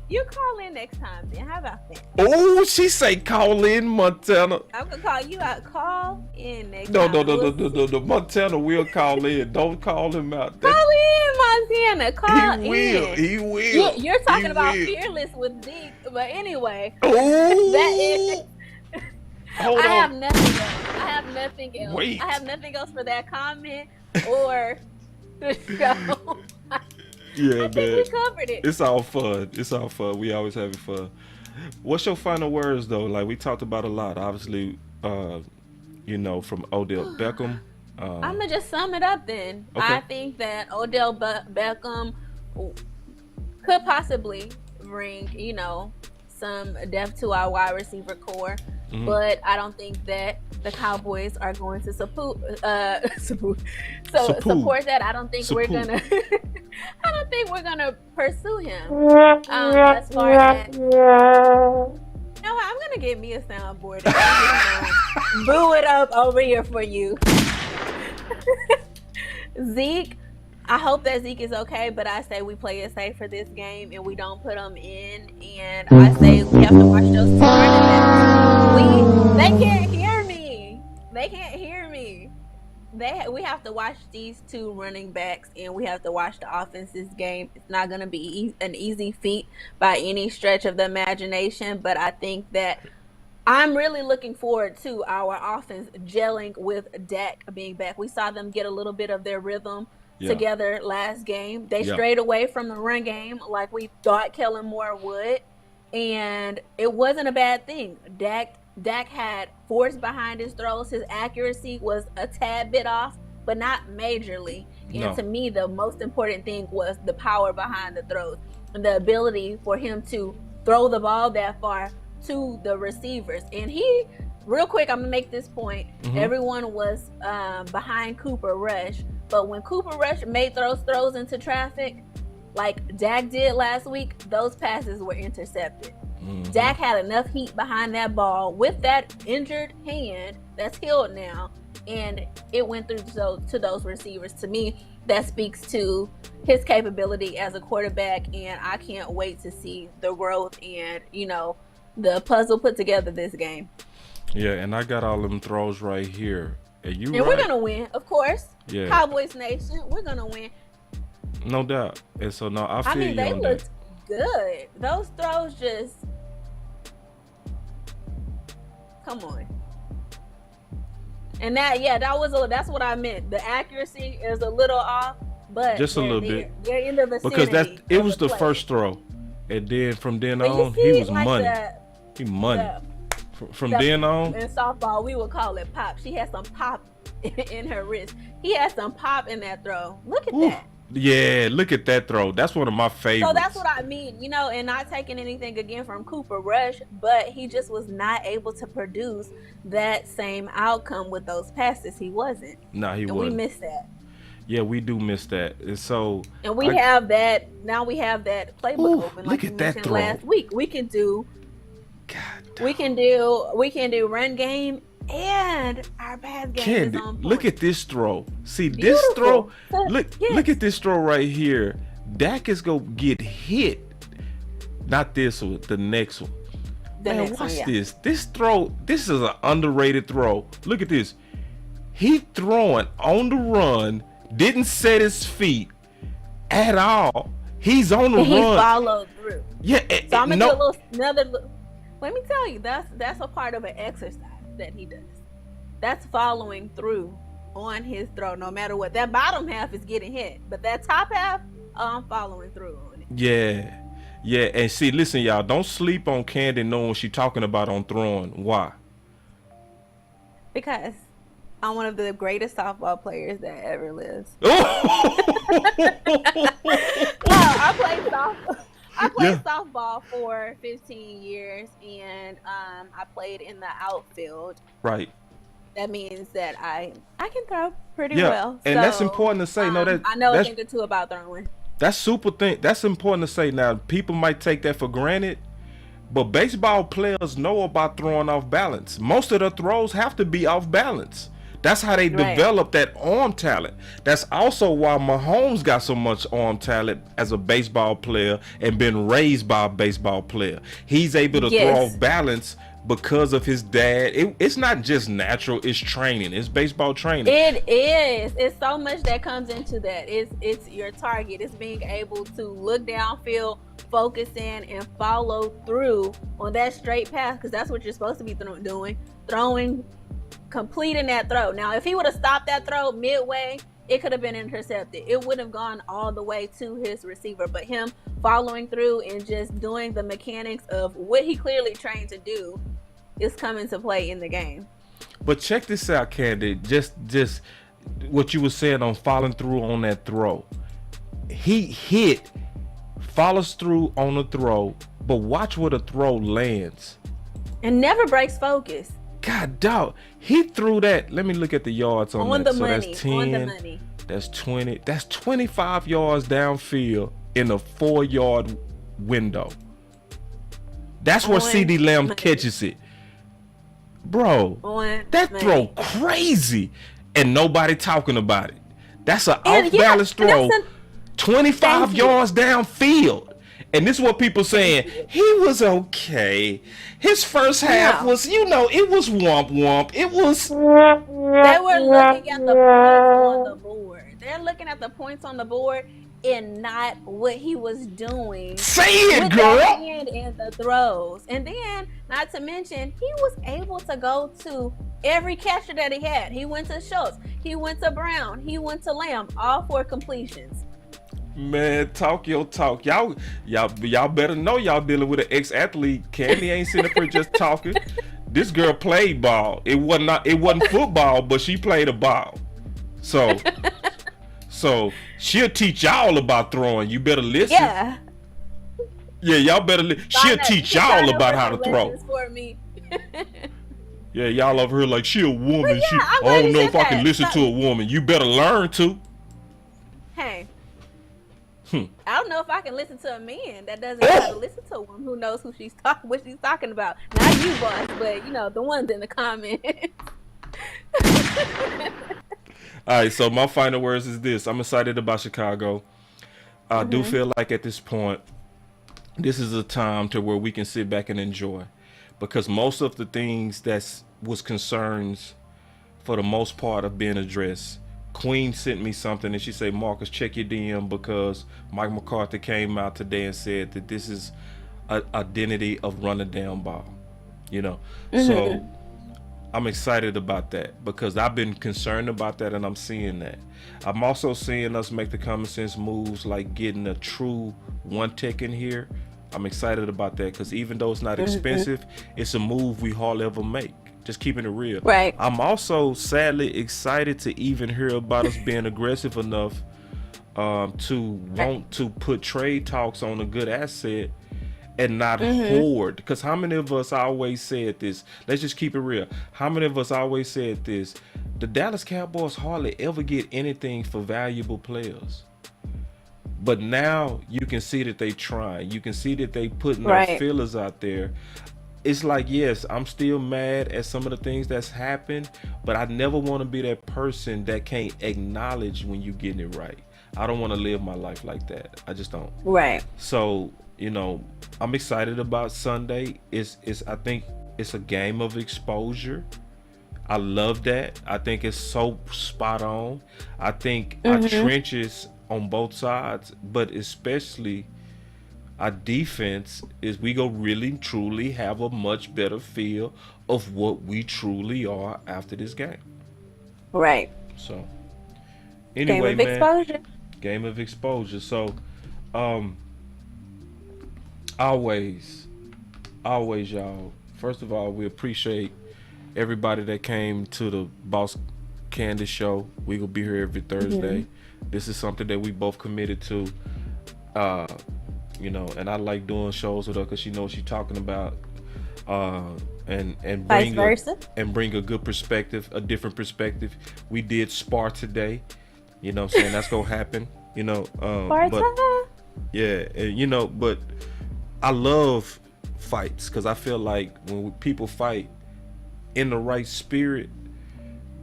You call in next time, then. How about that? Oh, she say call in, Montana. I'm gonna call you out. Call in next time. No. Montana will call in. Don't call him out. Call in, Montana. Call in. He will. You're talking about fearless with Zeke, but anyway. Oh. That is. Hold on. I have nothing else. Wait. I have nothing else for that comment or the show. Yeah, I think we covered it. It's all fun. We always having fun. What's your final words though? Like we talked about a lot. Obviously, from Odell Beckham. I'm gonna just sum it up then. Okay. I think that Odell Beckham could possibly bring, some depth to our wide receiver core. Mm-hmm. But I don't think that the Cowboys are going to support that. I don't think we're gonna. I don't think we're gonna pursue him. As far as I'm gonna get me a soundboard. And boo it up over here for you, Zeke. I hope that Zeke is okay, but I say we play it safe for this game and we don't put him in. And I say we have to watch those two running backs. They can't hear me. We have to watch these two running backs, and we have to watch the offense this game. It's not going to be an easy feat by any stretch of the imagination, but I think that I'm really looking forward to our offense gelling with Dak being back. We saw them get a little bit of their rhythm together last game. They strayed away from the run game like we thought Kellen Moore would, and it wasn't a bad thing. Dak had force behind his throws. His accuracy was a tad bit off, but not majorly. And to me, the most important thing was the power behind the throws and the ability for him to throw the ball that far to the receivers. And real quick, I'm going to make this point. Mm-hmm. Everyone was behind Cooper Rush. But when Cooper Rush made those throws into traffic, like Dak did last week, those passes were intercepted. Mm-hmm. Dak had enough heat behind that ball with that injured hand that's healed now, and it went through to those receivers. To me, that speaks to his capability as a quarterback, and I can't wait to see the growth and, the puzzle put together this game. Yeah, and I got all them throws right here. And we're going to win, of course. Yeah. Cowboys Nation, we're going to win. No doubt. And so, I feel you they on looked that. Good. Those throws just... Come on. And that's what I meant. The accuracy is a little off, but just a little bit. They're in the vicinity. Because it was the first throw. And then from then on, he was money. He money. From then on. In softball, we would call it pop. She had some pop in her wrist. He had some pop in that throw. Look at that. Yeah, look at that throw. That's one of my favorites. So that's what I mean, and not taking anything again from Cooper Rush, but he just was not able to produce that same outcome with those passes. He wasn't. No, he wasn't. We missed that. Yeah, we do miss that. And so we have that playbook open. Look at that throw. Last week, we can do run game. And our pass game Candy, is on point. Look at this throw. See Beautiful. This throw. Look at this throw right here. Dak is gonna get hit. Not this one. The next one. Watch this. This throw. This is an underrated throw. Look at this. He throwing on the run. Didn't set his feet at all. He's on the run. He followed through. Yeah. So I'm gonna do another. Let me tell you, that's a part of an exercise that he does. That's following through on his throw, no matter what. That bottom half is getting hit, but that top half, I'm following through on it. Yeah. And see, listen, y'all, don't sleep on Candy knowing what she's talking about on throwing. Why? Because I'm one of the greatest softball players that ever lives. I played softball for 15 years, and I played in the outfield. Right. that means that I can throw pretty Yeah, well. and So, that's important to say. No, that I know a that's thing or two about throwing. that's super thing. That's important to say. Now, people might take that for granted, but baseball players know about throwing off balance. Most of the throws have to be off balance. That's how they develop that arm talent. That's also why Mahomes got so much arm talent as a baseball player and been raised by a baseball player. He's able to throw off balance because of his dad. It's not just natural, it's training. It's baseball training. It is. It's so much that comes into that. It's your target. It's being able to look downfield, focus in, and follow through on that straight path, because that's what you're supposed to be doing. Throwing, completing that throw. Now, if he would have stopped that throw midway, it could have been intercepted. It would have gone all the way to his receiver. But him following through and just doing the mechanics of what he clearly trained to do is coming to play in the game. But check this out, Candy. Just what you were saying on following through on that throw. He follows through on the throw, but watch where the throw lands. And never breaks focus. God dog, he threw that. Let me look at the yards on that. The money. That's 10. On the money. That's 20. That's 25 yards downfield in a 4-yard window. That's where CD Lamb catches it. Bro, that throw crazy and nobody talking about it. That's an off-balance throw. 25 yards downfield. And this is what people saying. He was okay. His first half was, it was womp. It was. They were looking at the points on the board. They're looking at the points on the board and not what he was doing. Say it, girl. And the throws. And then, not to mention, he was able to go to every catcher that he had. He went to Schultz. He went to Brown. He went to Lamb. All 4 completions. Man, talk your talk. Y'all better know y'all dealing with an ex-athlete. Candy ain't sitting up here just talking. This girl played ball. It wasn't football, but she played a ball. So she'll teach y'all about throwing. You better listen. Yeah. Yeah, y'all better she'll teach y'all about how to throw. For me. Yeah, y'all over here like she a woman. I don't know if I can listen to a woman. You better learn to. Hey. I don't know if I can listen to a man that doesn't know how to listen to a woman who knows what she's talking about. Not you, boss, but the ones in the comments. All right, so my final words is this. I'm excited about Chicago. I do feel like at this point, this is a time to where we can sit back and enjoy, because most of the things that was concerns for the most part are being addressed. Queen sent me something and she said, Marcus, check your DM, because Mike McCarthy came out today and said that this is an identity of run a down ball, So I'm excited about that, because I've been concerned about that and I'm seeing that. I'm also seeing us make the common sense moves, like getting a true one tech in here. I'm excited about that, because even though it's not expensive, it's a move we hardly ever make. Just keeping it real. Right. I'm also sadly excited to even hear about us being aggressive enough to want to put trade talks on a good asset and not hoard. Because how many of us always said this? Let's just keep it real. How many of us always said this? The Dallas Cowboys hardly ever get anything for valuable players. But now you can see that they try. You can see that they putting their feelers out there. It's like, yes, I'm still mad at some of the things that's happened, but I never want to be that person that can't acknowledge when you're getting it right. I don't want to live my life like that. I just don't. Right. So, I'm excited about Sunday. I think it's a game of exposure. I love that. I think it's so spot on. I think our trenches on both sides, but especially our defense, is we go really truly have a much better feel of what we truly are after this game. Right. So anyway, game of exposure. Game of exposure. So always y'all, first of all, we appreciate everybody that came to the Boss Candy show. We will be here every Thursday. This is something that we both committed to. And I like doing shows with her because she knows what she's talking about. and Vice versa. bring a good perspective, a different perspective. We did spar today. You know what I'm saying? That's gonna happen. You know, but yeah, and, you know, but I love fights because I feel like when people fight in the right spirit,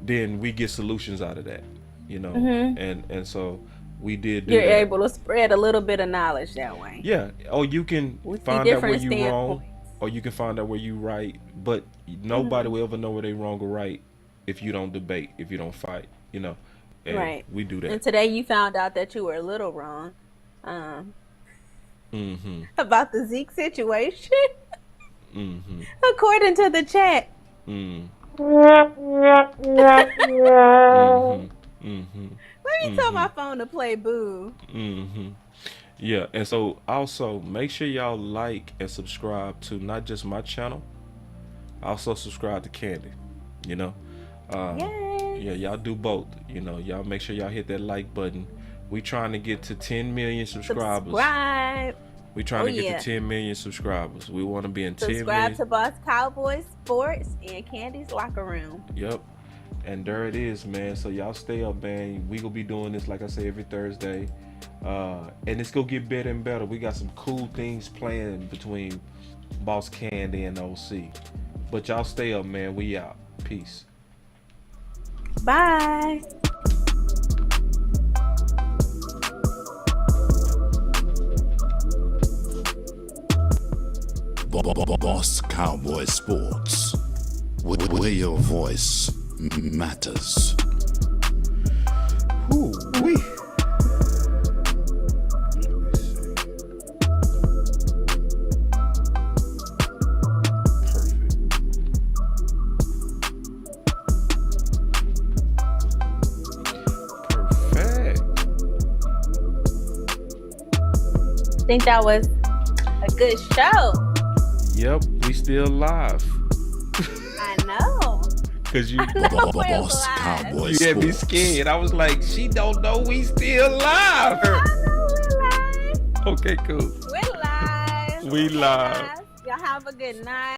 then we get solutions out of that. You know, and so we did. You're able to spread a little bit of knowledge that way. Yeah. Or you can find out where you're wrong, or you can find out where you're right. But nobody will ever know where they're wrong or right if you don't debate, if you don't fight. You know. And right. We do that. And today you found out that you were a little wrong about the Zeke situation. According to the chat. Let me tell my phone to play boo. Yeah, and so also make sure y'all like and subscribe to not just my channel, also subscribe to Candy. You know, yeah, y'all do both. You know, y'all make sure y'all hit that like button. We trying to get to 10 million subscribers. Subscribe. We trying to get to 10 million subscribers. We want to be in 10 million. Subscribe to Boss Cowboy Sports and Candy's Locker Room. Yep. And there it is, man. So y'all stay up, man. We gonna be doing this, like I say, every Thursday. And it's gonna get better and better. We got some cool things planned between Boss Candy and OC. But y'all stay up, man. We out. Peace. Bye. Boss Cowboy Sports, where your voice matters. Ooh-wee. I think that was a good show. Yep, we still live. I know. Cause you Boss Cowboy you had me scared. I was like, she don't know we still live. I know we're live. Okay, cool. We're live. We live. Y'all have a good night.